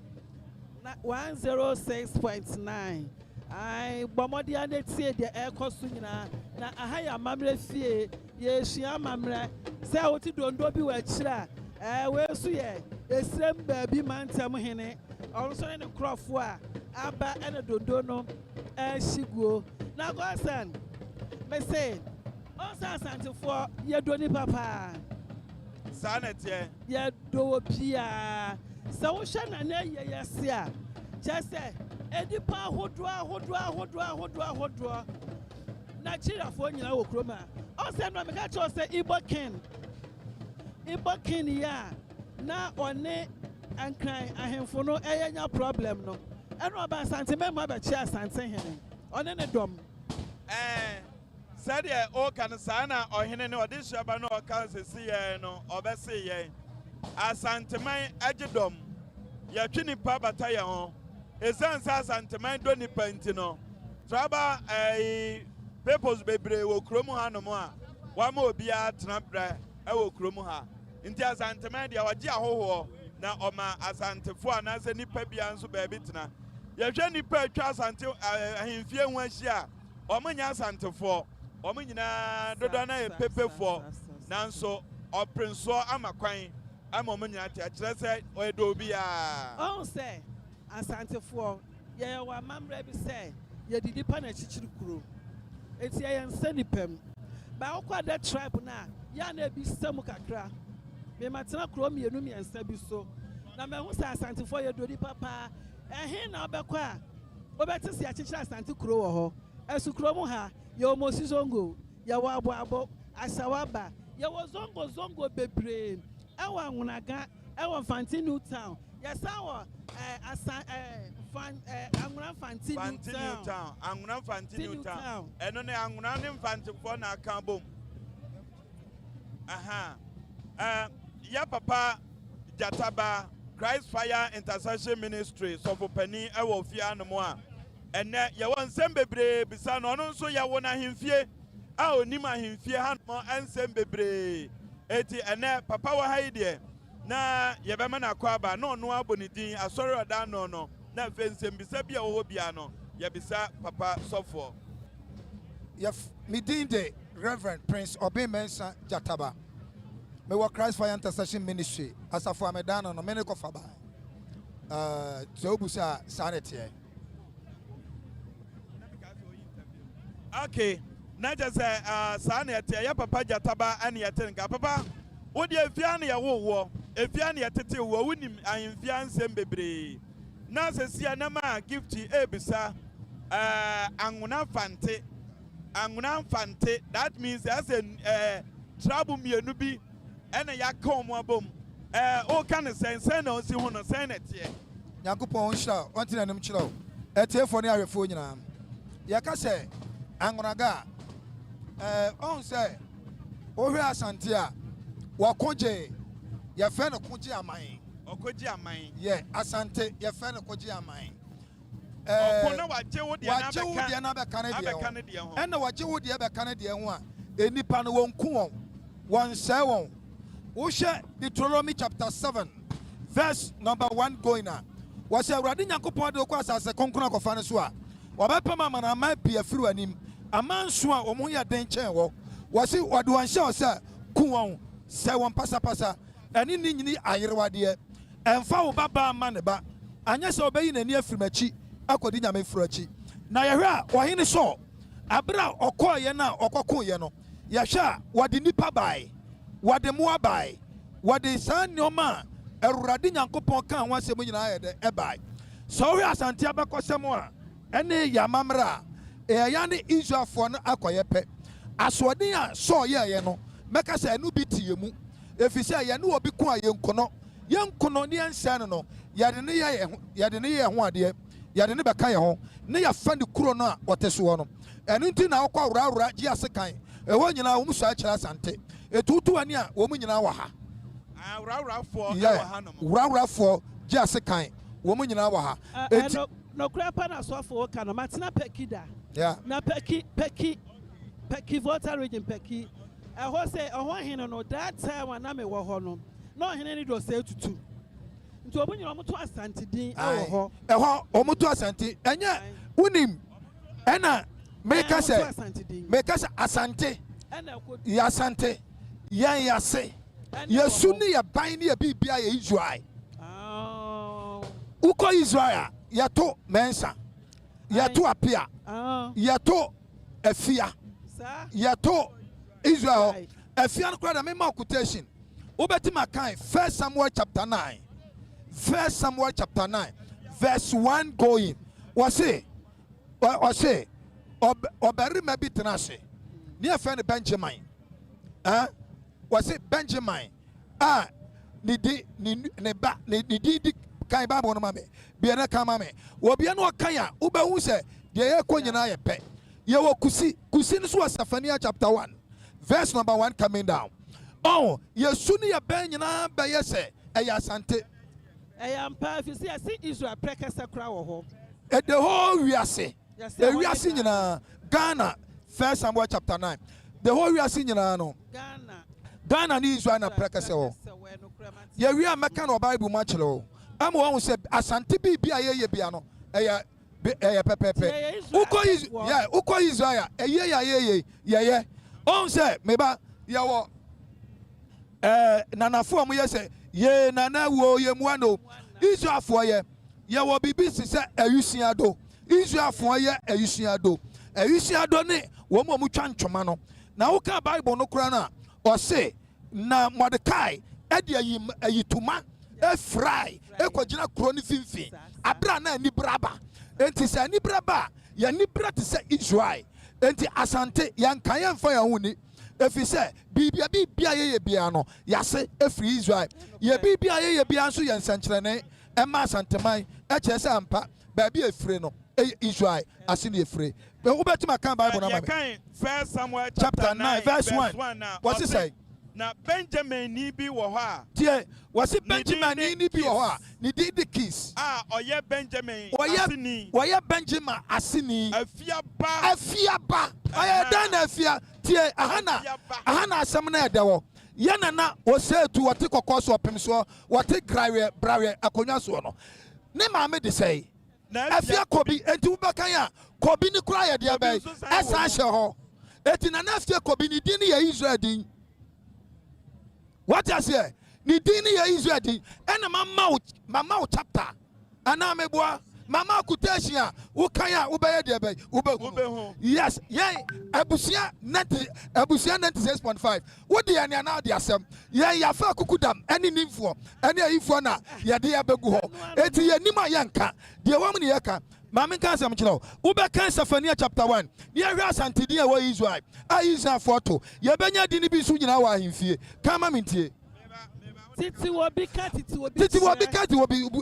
106.9. Ai bomodi ane tie de ekosu nyina na aha ya mamre fie ye hia mamre se oti dondo bi wa kira we su ye esrem baabi mantem hene onso ne krofo a aba ene dondo no shiguo na Godson me say onsa Asantefo ye do ni papa sanetie ye do pia se wo hwe na na ye yese a chese edipa hodro na chirafo nyina wo kroma onse no me ka cho se Igbo king ya na one ankran ahemfo no eyenya problem no eno aba Asantehemaa ba chi Asantehemaa one ne dom said ye o kan sana ohene ne ode hwaba no kan sesi ye no obese ye Asantehemaa agedom ya twini pa bata ye ho esansa Asantehemaa do ni panti no traba peoples bebre wo kromu hanom a wa ma obi a tenabra e wo kromu ha nti Asantehemaa dia wagye ahoho na oma Asantefo anase nipa bia nso ba bi tena ye hwe nipa atwa Asante ahemfie hu ahia omanya Asantefo omanyina dodo na pepefo nanso oprenso amakwan ama omanyina te akire se oedo bia on say Asantefo ye wa mamra bi say ye didi pa na chichiri kuro eti ye nsanipam ba okwa da tribe na ya na bi samu kakra me matena kuro mienu miensa bi so na me hu say Asantefo ye dodi papa ehin na obekwa obetisi achichiri Asante kuro wo ho esukuro mu ha ye omosi zongo ye wa abo asawaba ye wo zongo bebre ewa nwunaga ɛwɔ Fanti New Town. Yɛsan wɔ Anguna Fanti New Town. Anguna Fanti New Town. Ɛno ne Anguna ne Fantifoɔ na aka bom. Ya papa Jataba Christ Fire Intercession Ministry sɔfo pani ɛwɔ fia no mo a. Ɛnɛ yɛwɔ nsɛm bebree bisa no ɔno nso yɛwɔ na ahemfie a onim ahemfie ha no nsɛm bebree. Eti ɛnɛ papa wɔ ha yi deɛ na yɛbɛma na akɔ aba na ɔno abɔ ne din asɔre ɔda no na afei nsɛm bisa bi a wɔwɔ bia no yɛbisa papa sɔfoɔ. Me din de Reverend Prince Obi Mensa Jataba. Me wɔ Christ Fire Intercession Ministry asafo amedano no me ne kɔfa ba. So busa sanete. Okay, na just sanete ya papa Jataba ani yatenga papa. Wo de afia na yɛwo afia na yɛtete wo wonim ahemfia nsɛm bebree. Na sesia na ma gift ebisa anguna fante that means as a trouble mienu bi ena yakɔ mo abom o kan sen na osi ho no sen na tie Nyankopɔn nhyira ɔnte nanim kyerɛw etiefo ne ahwefo nyina yɛka sɛ angonaga on sɛ ohwe asante a wɔkɔgye yɛfɛ no kɔgye aman ɔkɔgye aman ye asante yɛfɛ no kɔgye aman ɔkɔna wagye wo deɛ na bɛka ne deɛ ho ɛna wagye wo deɛ bɛka ne deɛ ho a enipa no wɔnku wɔn sɛ wɔn wohwɛ Deuteronomy chapter 7 verse number 1 going on wɔsɛ Awurade Nyankopɔn de okɔ asase konkona kɔfa ne so a wɔbɛpam amanaman pii afiri anim aman so a wɔn ho yɛ den kyɛn wɔ wɔsi wɔde wɔn hyɛ sɛ ku wɔn sɛ wɔn pasapasa ɛne ne nyini ayerewadeɛ ɛmfa wo baba ama ne ba anyɛ sɛ ɔbɛyi n'ani afiri m'akyi akɔdi nyame firi akyi na yɛhwɛ a ɔhene sɔ abere a ɔkɔɔyɛ no a ɔkɔkoeɛ no yɛhwɛ a wɔde nipa bae wɔde mmoa bae wɔde saa nneɔma a Awurade Nyankopɔn ka ho asɛm nyinaa yɛ dɛ ɛbae sɛ wohwɛ asante abɛkɔsɛm a ɛne yɛ amammerɛ a ɛyɛ ne Israelfoɔ no akɔyɛ pɛ asoɔden a sɔɔ yɛɛyɛ no mɛka sɛ ɛno bi tie mu ɛfiri sɛ yɛne wɔ bi ko a yɛnkono ne yɛnsɛe no yɛde ne yɛ ho adeɛ yɛde ne bɛka yɛ ho ne yɛfa ne kuro no a ɔte soɔ no ɛno nti na wokɔ aworawora gye ase kan ɛwɔ nyinaa wɔm so akyerɛ asante ɛtutu ani a wɔm nyinaa wɔ ha worawurafoɔ gye ase kan wɔm nyinaa wɔ ha nokura pa na asɔfoɔ ka no matena pɛki da na pɛki Volta region pɛki ɛhɔ sɛ ɛhɔ hene no that time a na mewɔ hɔ no na ɔhene ne dɔ sɛ tutu nti ɔmo nyina ɔmo to asante din ɛwɔ hɔ ɛhɔ ɔmo to asante ɛnyɛ wonim ɛna meka sɛ asante yɛ asante yɛn yɛase yɛsu ne yɛ ban ne yɛ biribia yɛ Israel wokɔ Israel a yɛto Mensa yɛto Apia yɛto Afia yɛto Israel Afia no koraa da mema quotation wobɛtim akan 1 Samuel chapter 9 1 Samuel chapter 9 verse 1 going wɔse ɔbarima bi tena ase ne yɛfrɛ no Benjamin wɔse Benjamin a ne di kan Bible no ma me bia na ka ma me wo bia no kan a wobɛhu sɛ deɛ yɛkɔ nyinaa yɛ pɛ yɛwɔ kusi no so wɔ Zephaniah chapter 1 verse number 1 coming down yɛsu ne yɛbɛn nyinaa bɛyɛ sɛ ɛyɛ asante ɛyɛ mpa fi sɛ yɛse Israel prɛkɛsɛ kora wɔ hɔ the whole wiase ewiase nyinaa Ghana 1 Samuel chapter 9 the whole wiase nyinaa no Ghana ne Israel na prɛkɛsɛ wɔ yɛwie a mɛka no Bible mu akyerɛ wo ama wɔn sɛ asante bi a yɛyɛ bia no ɛyɛ pɛpɛpɛ wokɔ Israel yɛyɛ ɔn sɛ meba yɛwɔ nanafo a mo yɛ sɛ ye nana wo ye muano Israelfoɔ yɛwɔ bibi sɛ ayusiado Israelfoɔ yɛ ayusiado ne wɔn a mo twa ntwoma no na woka Bible no kora na ɔse na Mordecai ɛde ayituma efrai ekɔgyina kuro ne finfin abra na ani braba enti sɛ ani braba yɛ ni bra te sɛ Israel enti asante yɛnka yɛmfa yɛn ho ni If you say, Bibia Biano, Yase, Efri Israel, Ye Bibia Biansu and Sanchane, Emma Santemai, HSampa, Baby Freno, Israel, as in the free. But who better my Bible? First Samuel chapter 9, verse 1. What's it say? Now Benjamin Nibi Waha. Dear, was it Benjamin Nibi Waha? Ni did the kiss. Or ye Benjamin Asini. Why Benjamin Asini? A fiaba. A fiaba. I had done a fia. Dear Ahana Samana Dawo. Yanana was said to what take a course of Pimso, what take Braria Aconyasono. Nema made the say. Afia Kobi and two Bakaya. Kobi ni cry dear bay. As I shall. Etin an after Kobi ni dini Israel din. What I say? Ni dini ya Israel din. And my mouth chapter. Ana meboa. Mama kuteshia. Ukaya ubaya dear bay. Ube. Yes. Yay. Abusua 96.5. What the anya now the asem? Yay ya fa kukudam. Any info. Any info na. Ya dia beguho. Eti ya nima yanka. Dia wamuni yaka. Mami kansa mchilo. Ube kansa Afenyo chapter 1. Ye Asantehemaa wa Israel. Israel photo. Ye benya dini bisu jina wa himfie. Kama mintie. Titi wobika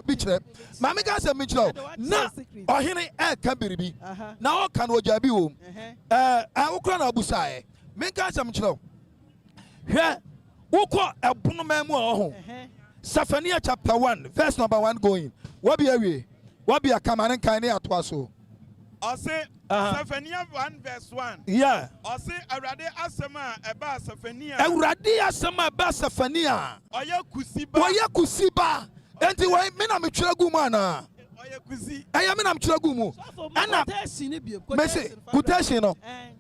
bichre. Mami kansa mchilo. Na ohine kan biribi. Na o kan ojabi wo. Ukra na Abusua. Mami kansa mchilo. Hwe ukọ ebunu memu oho. Afenyo chapter 1 verse number 1 going. Wabi awie. Wabi a kamanin kaine atwaso. Ose Afenyo 1 verse 1. Yeah. Ose Awurade asema eba Afenyo. Awurade asema eba Afenyo. Oye kusiba. Enti we me na metwere gu mu ana. Oye kusi. Eye me na metwere gu mu. Ana mese quotation no.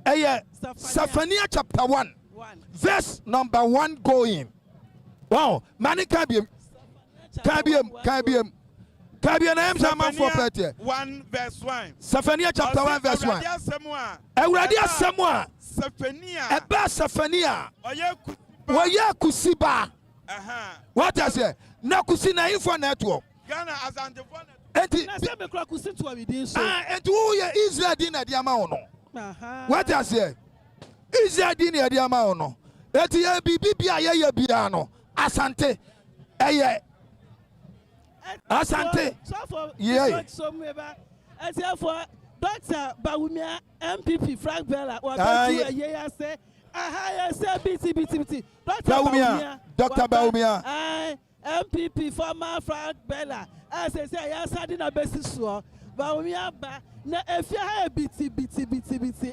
Eye Afenyo chapter 1 verse number 1 going. Wow, mani kabiem. Kabia na emsa man for pete 1 verse 1. Afenyo chapter 1 verse 1. Awurade asɛm a eba Afenyo. Oye kusiba. What I say? Na kusi na info network. Ghana Asantefo enti na se me kura kusi to abidin so. Enti wo ye Israel din na dia ma wo no. What I say? Israel din na dia ma wo no. Enti ye bibia ye bia no. Asante eye Asante. Yeah. For Dr. Bawumia MPP Frank Bella or say aha say BT Dr. Bawumia MPP former Frank Bella as I say ya sadi na besi so Bawumia ba na efia ha BT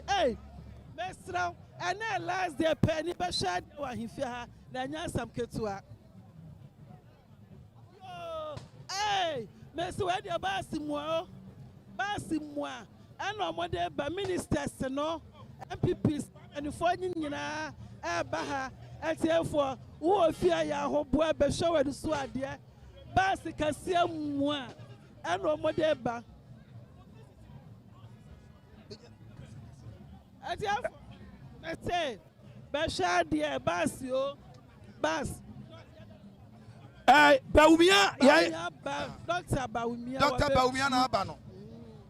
hey mesra and last day penny be shade wa hifia ha na nya sam ketua. Hey, Messi, where the Basimwa, and no more by ministers, no, MPPs, and foreign, Baha, and therefore, who fear ya hope where be show the sword, dear, Basi can see moi, and no more deba. And therefore, let's say, Bashar, dear, Basio, Bas. Bawumia Dr. Bawumia na abano.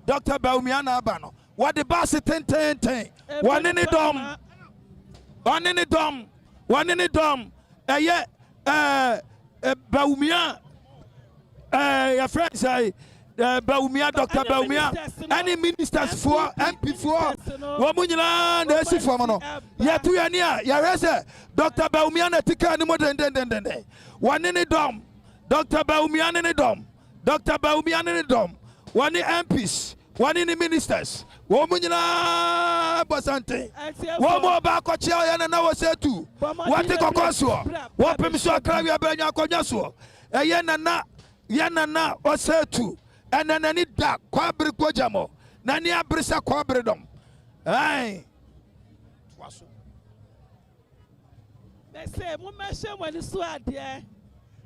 Dr. Bawumia na abano. What the boss ten. One in the dom. Bawumia your friends say Bawumia, Dr. Bawumia, any ministers for MP for Wamunyana na esi for no. Ya tu ya nia ya rese Dr. Bawumia na tika ni mo den. One in the dom. Dr. Bawumia in the dom. Dr. Bawumia in the dom. One in MPs. One in the ministers. Womunyana basante. One more back or chair and now say two. What take a course? What permission carry a banya conyaso? A yanana or say two. And then I need that quabri quajamo. Nania brisa quabredom. Aye. They say, Mumma when you saw there.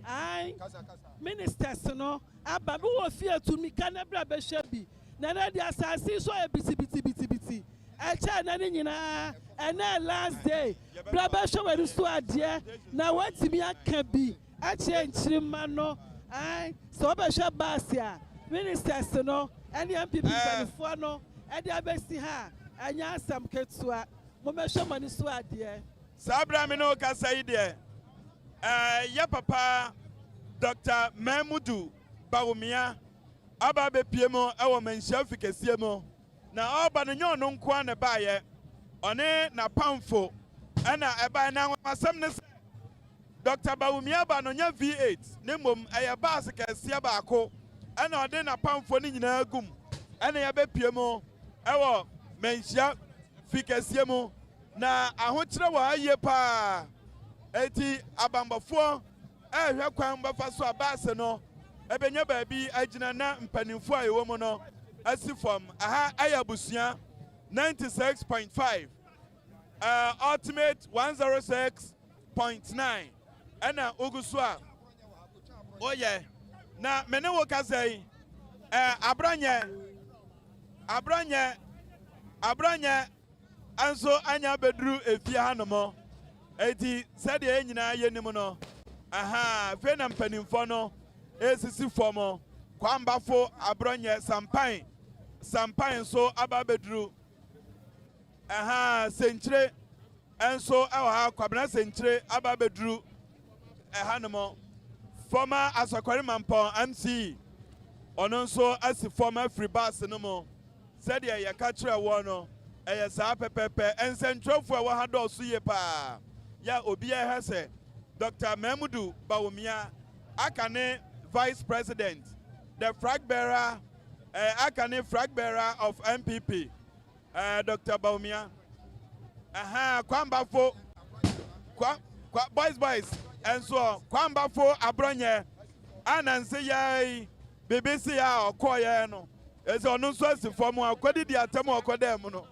Aye, ministers, no, Ababu will fear to me, can never be shabby. Nana, the assassin saw a biti. I tried Nanina, and then last day, Brabasha when you saw there. Now, what to me, I can be. I changed him, man, no. Aye, so Basha Basia, ministers, no, and the MPP for no, and the Abesti ha, and Yasam Ketsua, Mumma when you saw there. Sabra mino kasaide. Ya papa Dr. Mahmudu Bawumia aba be piemo ewo Manhyia fikesie mo. Na oba no nyo no nko na baye. One na pamfo ena eba na asem ne Dr. Bawumia ba no nya V8 ne mom eye bas kese baako ena ode na pamfo ni nyina gum ena ya be piemo ewo Manhyia fikesie mo na ahokyere wa aye pa eti abambafo ehwe kwan bafa so abase no ebenya baabi agina na mpanimfo ayewo mu no asifom aha aya Abusua 96.5 ultimate 106.9 ena Ogusua oye na mene wo kasai abranye anso anya bedru efie hanomo eti sade enyina yenim no aha fe na mpanimfo no esisi fomo kwambafo abranye sampan so aba bedru aha senchire enso ewa kwabena senchire aba bedru hanomo former asakwari mampon MC ono nso asi former free bus no mo sade ya ka kire wo no eye sa pepepe ensentropho wa ha do so ye pa ya obi e hese Dr. Mahmudu Bawumia akane vice president the flag bearer akane flag bearer of MPP Dr. Bawumia aha kwambafo boys enso kwambafo abronye ananse yai BBC ya okoye no eze onu nso asifomu akodi di atem okodem no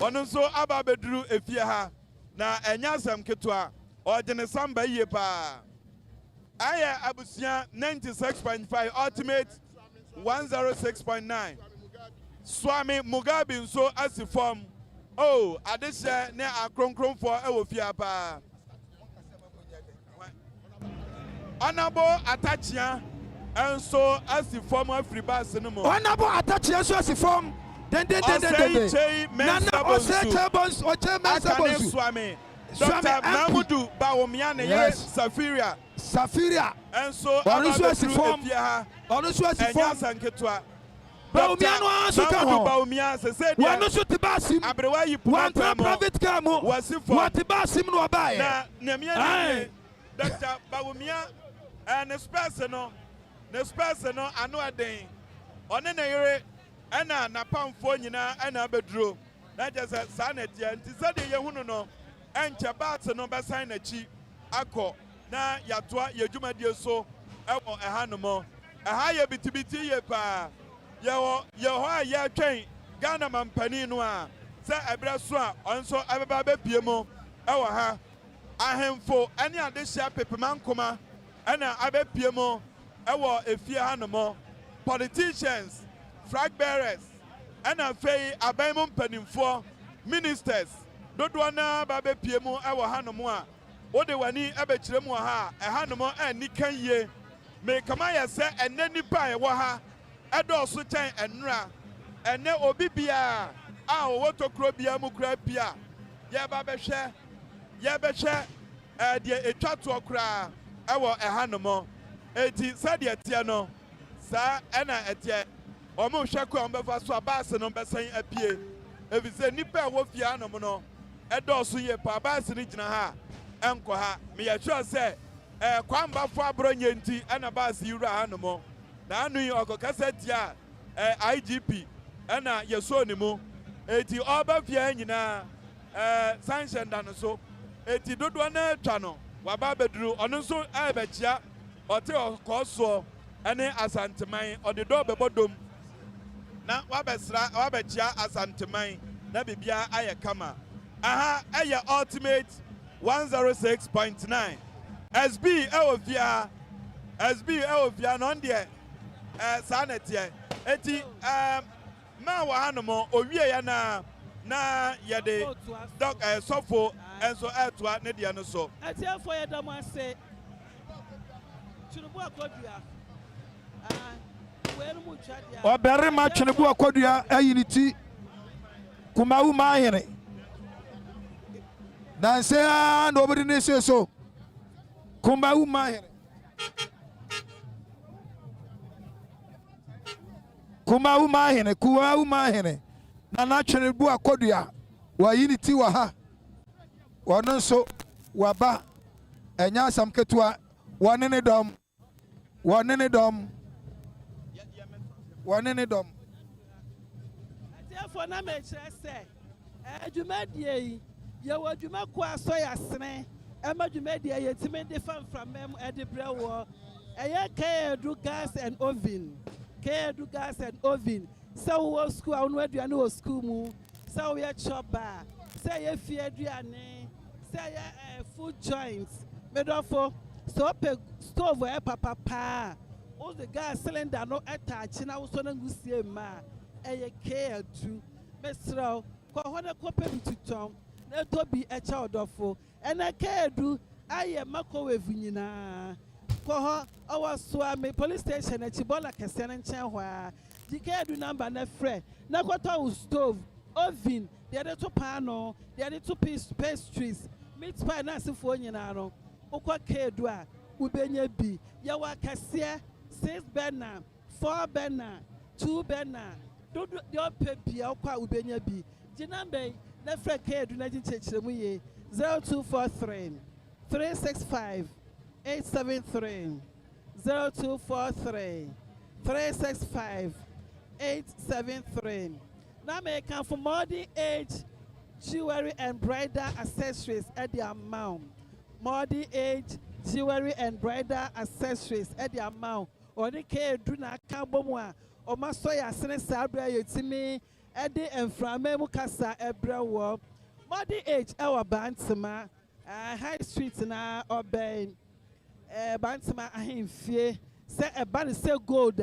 onu nso aba beduru efie ha na enya asem ketwa ojene samba yie pa aya Abusua 96.5 ultimate 106.9 Swami Mugabe nso asifom oh adehye ne akronkronfo ewo fie pa Honorable Atachia enso asifom afribas no mo Honorable Atachia so asifom den Nana Oseche Bonsu Oche Mensa Bonsu Swami Dr. Mahmudu Bawumia ne Safiria enso asifom onusu asifom sanketwa Bawumia no aso ka ho Bawumia se dia wanu so tibasim abrewa yi wan private car mo wasifom tibasim no obaye na nemia Dr. Bawumia ne space no anu aden one na yere ena na pamfo nyina ena beduro na jese sa na tie nti se de ye hunu no enche bat no besan na chi akọ na yatoa yedwumadie so ewo ehanomo aha ye bitibiti ye pa ye ho a ye twen Ghana mampani no a se ebre so a onso abeba bepie mo ewo ha ahemfo ene adehia pepeman ena abepie mo ewo efie hanomo politicians flag bearers ena fei abaimum mpanimfo ministers dodo na babepie mo ewo hanomo a wode wani abekire mu ha ehanomo ani kan ye me kama ya se enne nipa ewo ha edo so chen enra enne obi bia a wo tokro bia mu kra bia ye babehwe de etwa to okra ewo ehanomo eti sade etie no sa ena etie omo hwe ko ombefa so abase no besan apie evize nipa wo fie anomo no edo so ye pa abase ni gina ha enko ha me ya sure se kwamba fo abronye nti ena base yura anomo na anu yi okokasa tia IGP ena yeso ni mu eti oba fie nyina sanction dan so eti dodo na atwa no waba beduru ono nso abechia ote okoso ene asanteman ode do bebodom na wabechia asanteman na bibia aye kama aha aye ultimate 106.9 SB ewofia no ndie sanetie eti ma wa hanomo owie ya na yede dog sofo enso etwa ne dia no so etia fo ye dam ase Chinubu akodua weru mu twadia obere ma Chinubu akodua ayiniti kumawu ma ahene Nansea nobody needs so. Kumba umahene. Kuma umahene, kuwa umahene. Nana chene bu akodua. Wa yiniti wa ha. Wano so waba. Enya samketua wanene dom. Wanene dom. Wanene dom. Therefore na me chere say adwumadie ye wadwuma ko aso yasene amadwumadie ye timi de from mem edibre wo eye KONADU gas and oven KONADU gas and oven so wo school anu aduane wo school mu so we chop bar say ye fie aduane say ye food joints medofo so pe stove e papa pa all the gas cylinder no attach na wo so na ngusie ma eye KONADU mesro ko hona ko pe bitutom na to bi e cha odofo ena KONADU aye mako wevu nyina ko ho awasua me police station e chibola kese ne nchen ho a di KONADU number na frɛ na kwato stove oven they dey to pan they dey to pastries meat pie na asefo nyina no ukwa KONADU a ubenya bi ye wa kase 6 burner 4 burner 2 burner do your pay kwa ubenya bi jinambe na frɛ KONADU na jinchechiremu ye 0243 365 873 0243 365 873 now may come for modern age jewelry and bridal accessories at the amount modern age jewelry and bridal accessories at the amount only KONADU na kambomu a o maso ya sene sabra yetimi ede enframe mu kasa ebra wo modern age ewa bantama high street na obey bantama ahemfie se eba ne se gold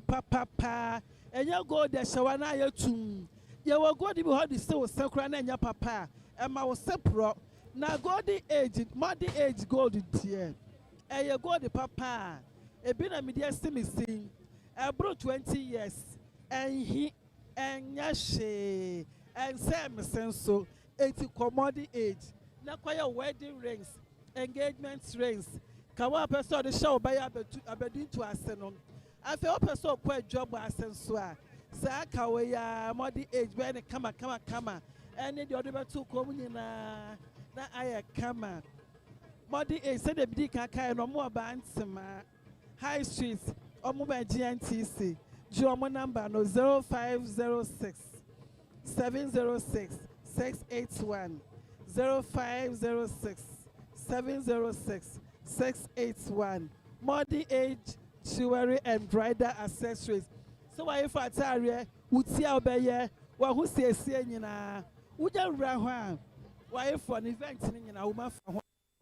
papa enya gold e hyewa na yetum ye wo gold bi ho de se wo sekura na enya papa e ma wo sepro na golden age modern age gold tie eye gold papa e bi na media simisin ebro 20 years and he and yashe and Sam senso 80 commodity age na kwaya wedding rings engagement rings kawa person the show by abedin to aseno afi o person po job asenso a sa kawa ya modern age when kama any the other two kom nyina na aya kama modern age say the bidi kan no mo ba ntema high street omuba GNTC Jomo number no 0506 706 681 0506 706 681 modern age jewelry and bridal accessories so why if atare utia obeye wa hu siesie nyina uja wura ho a why for an event nyina wo ma fa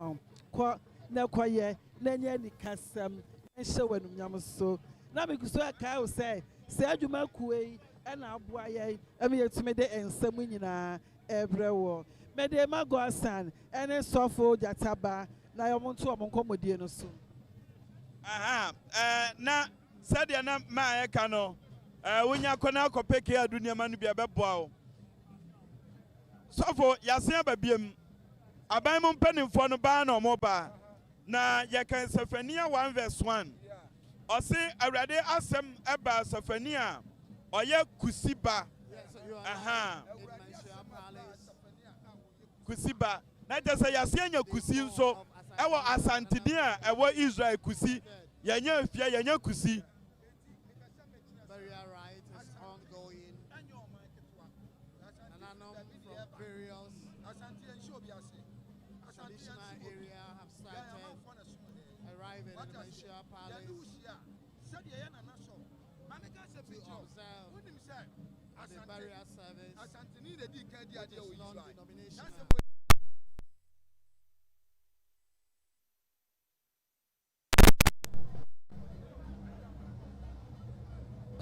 ho ko na koye na nya ni kasam enhye wanum nyam so na me kuso aka o say adwuma kuei na aboa ye eme yetumi de ensam nyina ebrewo me de magosan ene sofo jataba na yomonto omonkomodie no so na sadia na ma eka no wonya kona akopeke adunia manu bia beboa o sofo yasen babiem aban mu mpanimfo no ba na omoba na yekan Sefania 1:1 Ose awrade asem eba Sefania oye kusiba kusiba na jese yasenya kusi nso ewo asantedi a ewo Israel kusi yenya fia yenya kusi burial rite is ongoing. Nananom from various traditional area have started arriving in the Manhyia Palace to observe the burial service, which is non-denominational.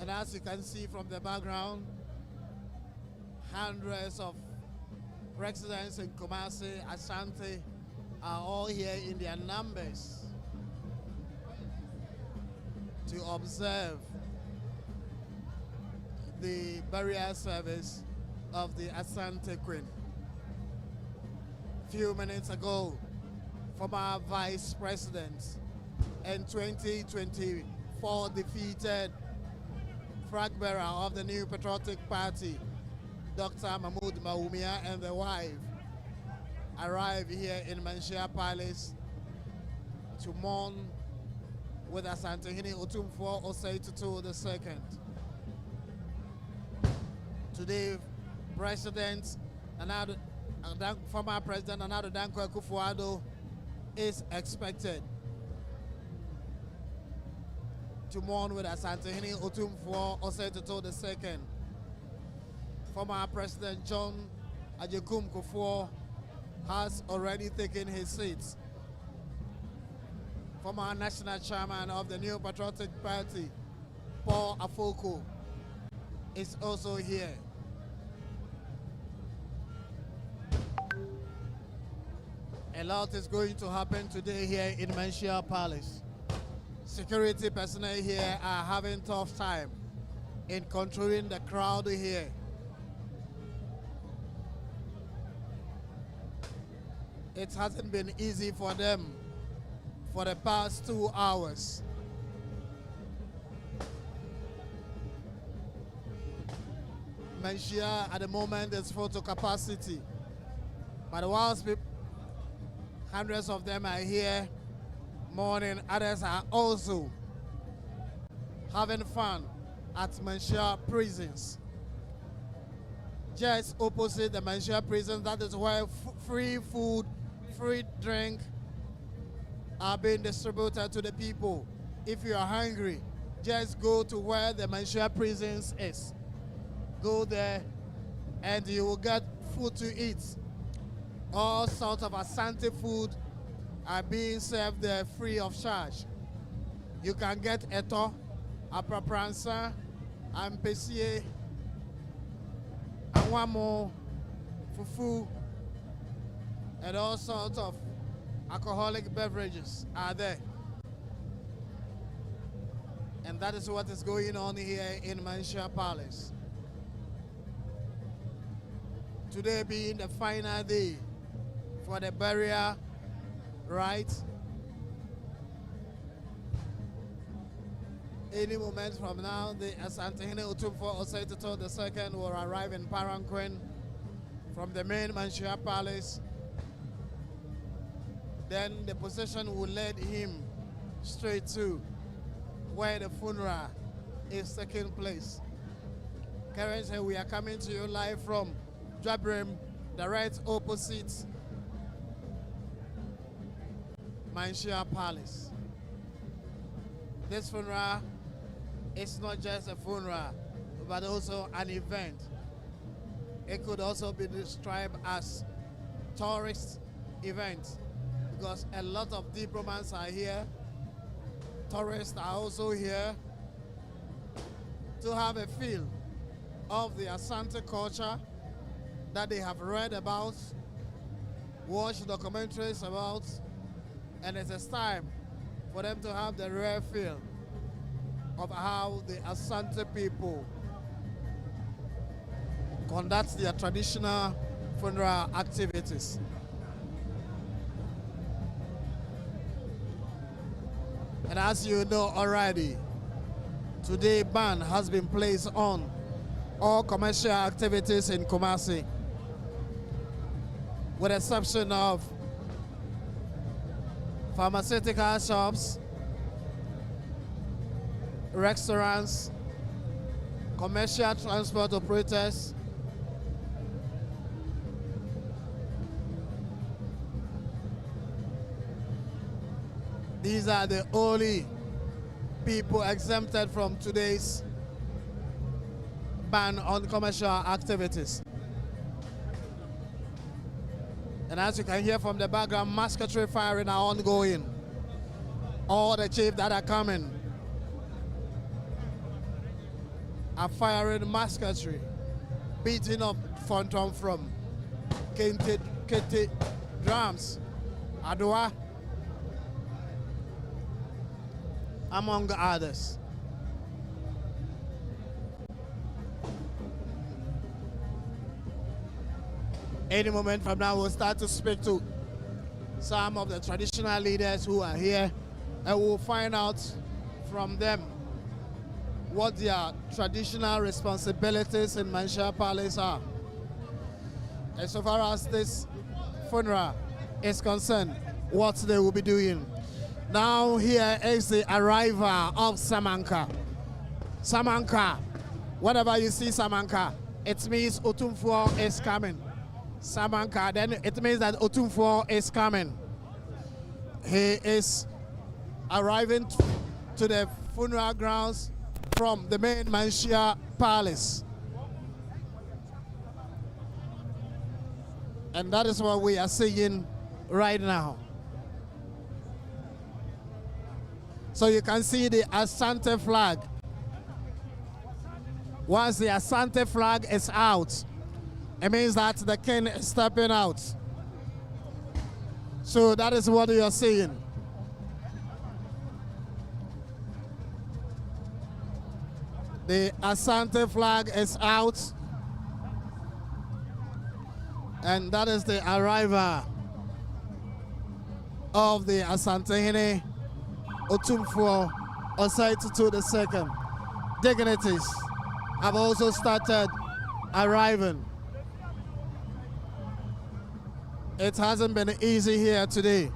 And as you can see from the background, hundreds of residents in Kumasi, Asante are all here in their numbers to observe the burial service of the Asante Queen. few minutes ago, former Vice President and 2024 defeated flag bearer of the New Patriotic Party, Dr. Mahmoud Bawumia, and the wife arrived here in Manhyia Palace to mourn with Asantehemaa Otumfuo Osei Tutu II. Today, former President Nana Dankwa Akufo-Addo is expected to mourn with Asantehemaa Otumfuo Osei Tutu II. Former President John Ajekum Kufuor has already taken his seat. Former National Chairman of the New Patriotic Party, Paul Afoko, is also here. A lot is going to happen today here in Manhyia Palace. Security personnel here are having tough time in controlling the crowd here. It hasn't been easy for them for the past 2 hours. Manhyia at the moment is full to capacity, but whilst hundreds of them are here mourning, others are also having fun at Manhyia prisons. Just opposite the Manhyia prison, that is where free food, free drink are being distributed to the people. If you are hungry, just go to where the Manhyia prisons is. Go there and you will get food to eat. All sorts of Asante food are being served there free of charge. You can get eto, aprapransa, ampesie, awamo, fufu, and all sorts of alcoholic beverages are there. And that is what is going on here in Manhyia Palace. Today being the final day for the burial rite. Any moment from now, the Asantehemaa Otumfuo Osei Tutu II will arrive in Paranquin from the main Manhyia Palace. Then the procession will lead him straight to where the funeral is taking place. Currently, we are coming to you live from Jabrim, the right opposite Manhyia Palace. This funeral is not just a funeral, but also an event. It could also be described as tourist event because a lot of diplomats are here. Tourists are also here to have a feel of the Asante culture that they have read about, watched documentaries about, and it is time for them to have the real feel of how the Asante people conduct their traditional funeral activities. And as you know already, today ban has been placed on all commercial activities in Kumasi, with the exception of pharmaceutical shops, restaurants, commercial transport operators, these are the only people exempted from today's ban on commercial activities. And as you can hear from the background, musketry firing are ongoing. All the chiefs that are coming are firing musketry, beating up phantom from Kente drums, Adwa, among others. Any moment from now, we'll start to speak to some of the traditional leaders who are here, and we'll find out from them what their traditional responsibilities in Manhyia Palace are. And so far as this funeral is concerned, what they will be doing. Now here is the arrival of Samanka. Samanka. Whenever you see Samanka, it means Otumfuo is coming. Samanka, then it means that Otumfuo is coming. He is arriving to the funeral grounds from the main Manhyia Palace. And that is what we are seeing right now. So you can see the Asante flag. Once the Asante flag is out, it means that the king is stepping out. So that is what you are seeing. The Asante flag is out. And that is the arrival of the Asantehemaa Otumfuo Osei Tutu II. Dignitaries have also started arriving. It hasn't been easy here today.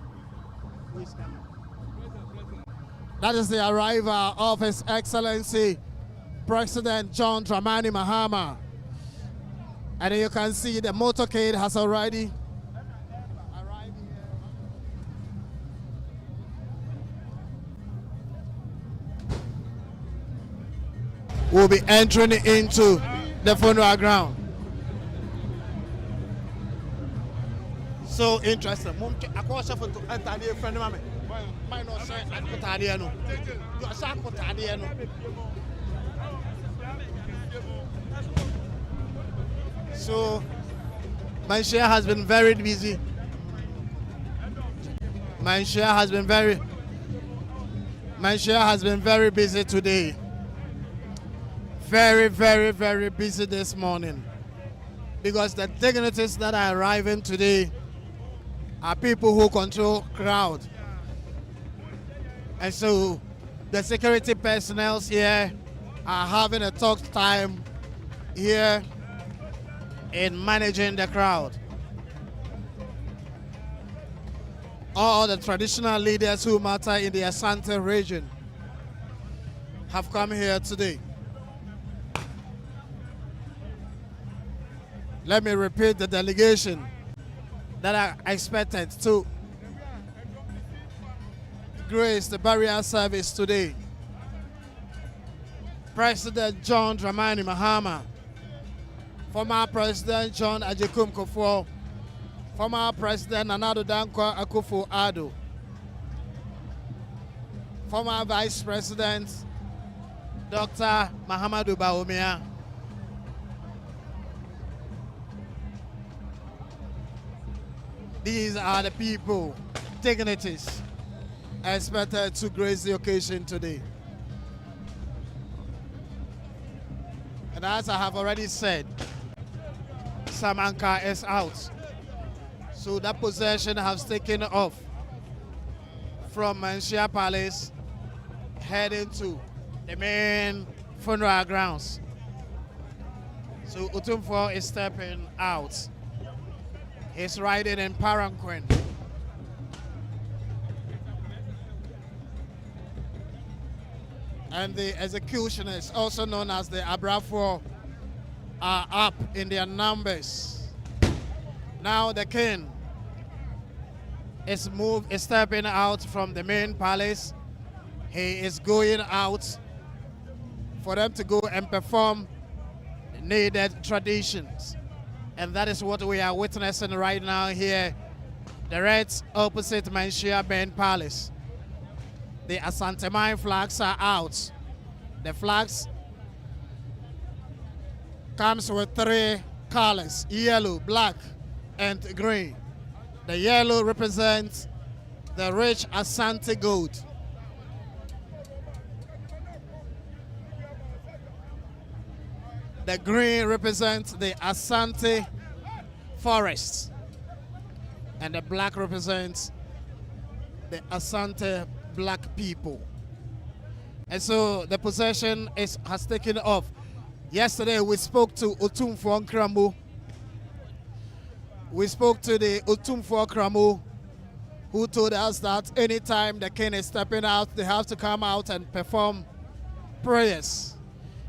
That is the arrival of His Excellency President John Dramani Mahama. And you can see the motorcade has already arrived here. We'll be entering into the funeral ground. So interesting. So Manhyia has been very busy. Manhyia has been very busy today. Very, very, very busy this morning. Because the dignitaries that are arriving today are people who control crowd. And so the security personnel here are having a talk time here in managing the crowd. All the traditional leaders who matter in the Asante region have come here today. Let me repeat the delegation that are expected to grace the burial service today. President John Dramani Mahama, former President John Ajekum Kufuor, former President Nana Addo Dankwa Akufo-Addo, former Vice President Dr. Mahamudu Bawumia, these are the people, dignitaries, expected to grace the occasion today. And as I have already said, Samanka is out. So that possession has taken off from Manhyia Palace, heading to the main funeral grounds. So Otumfuo is stepping out. He's riding in palanquin. And the executioners, also known as the Abrafo, are up in their numbers. Now the king is stepping out from the main palace. He is going out for them to go and perform the needed traditions. And that is what we are witnessing right now here, direct opposite Manhyia main palace. The Asantehemaa flags are out. The flags comes with 3 colors, yellow, black, and green. The yellow represents the rich Asante gold. The green represents the Asante forest. And the black represents the Asante black people. And so the procession has taken off. Yesterday we spoke to Otumfuo Nkramu. We spoke to the Otumfuo Nkramu, who told us that anytime the king is stepping out, they have to come out and perform prayers.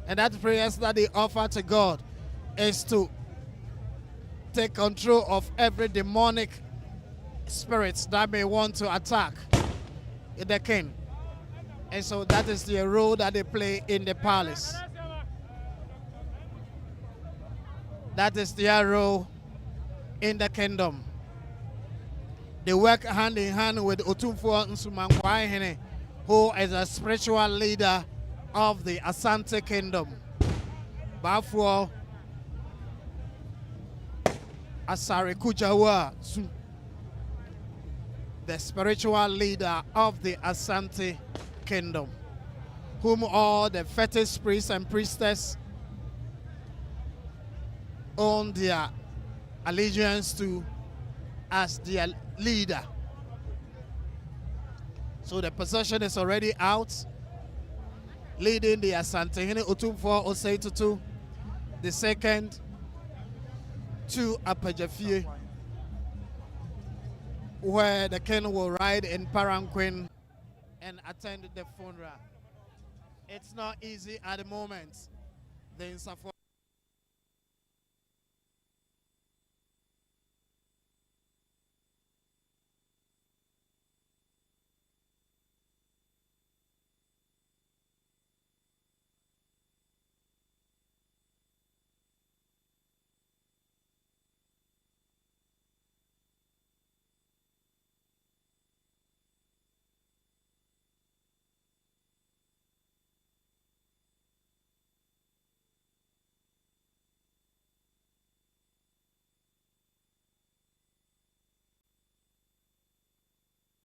And that prayers that they offer to God is to take control of every demonic spirit that may want to attack the king. And so that is the role that they play in the palace. That is their role in the kingdom. They work hand in hand with Otumfuo Nsumankwahene, who is a spiritual leader of the Asante kingdom. Bafuo Asare Kujawa, the spiritual leader of the Asante kingdom, whom all the fetish priests and priestess own their allegiance to as their leader. So the procession is already out, leading the Asantehene Otumfuo Osei Tutu the second to Apajafie, where the king will ride in palanquin and attend the funeral. It's not easy at the moment. The Insafo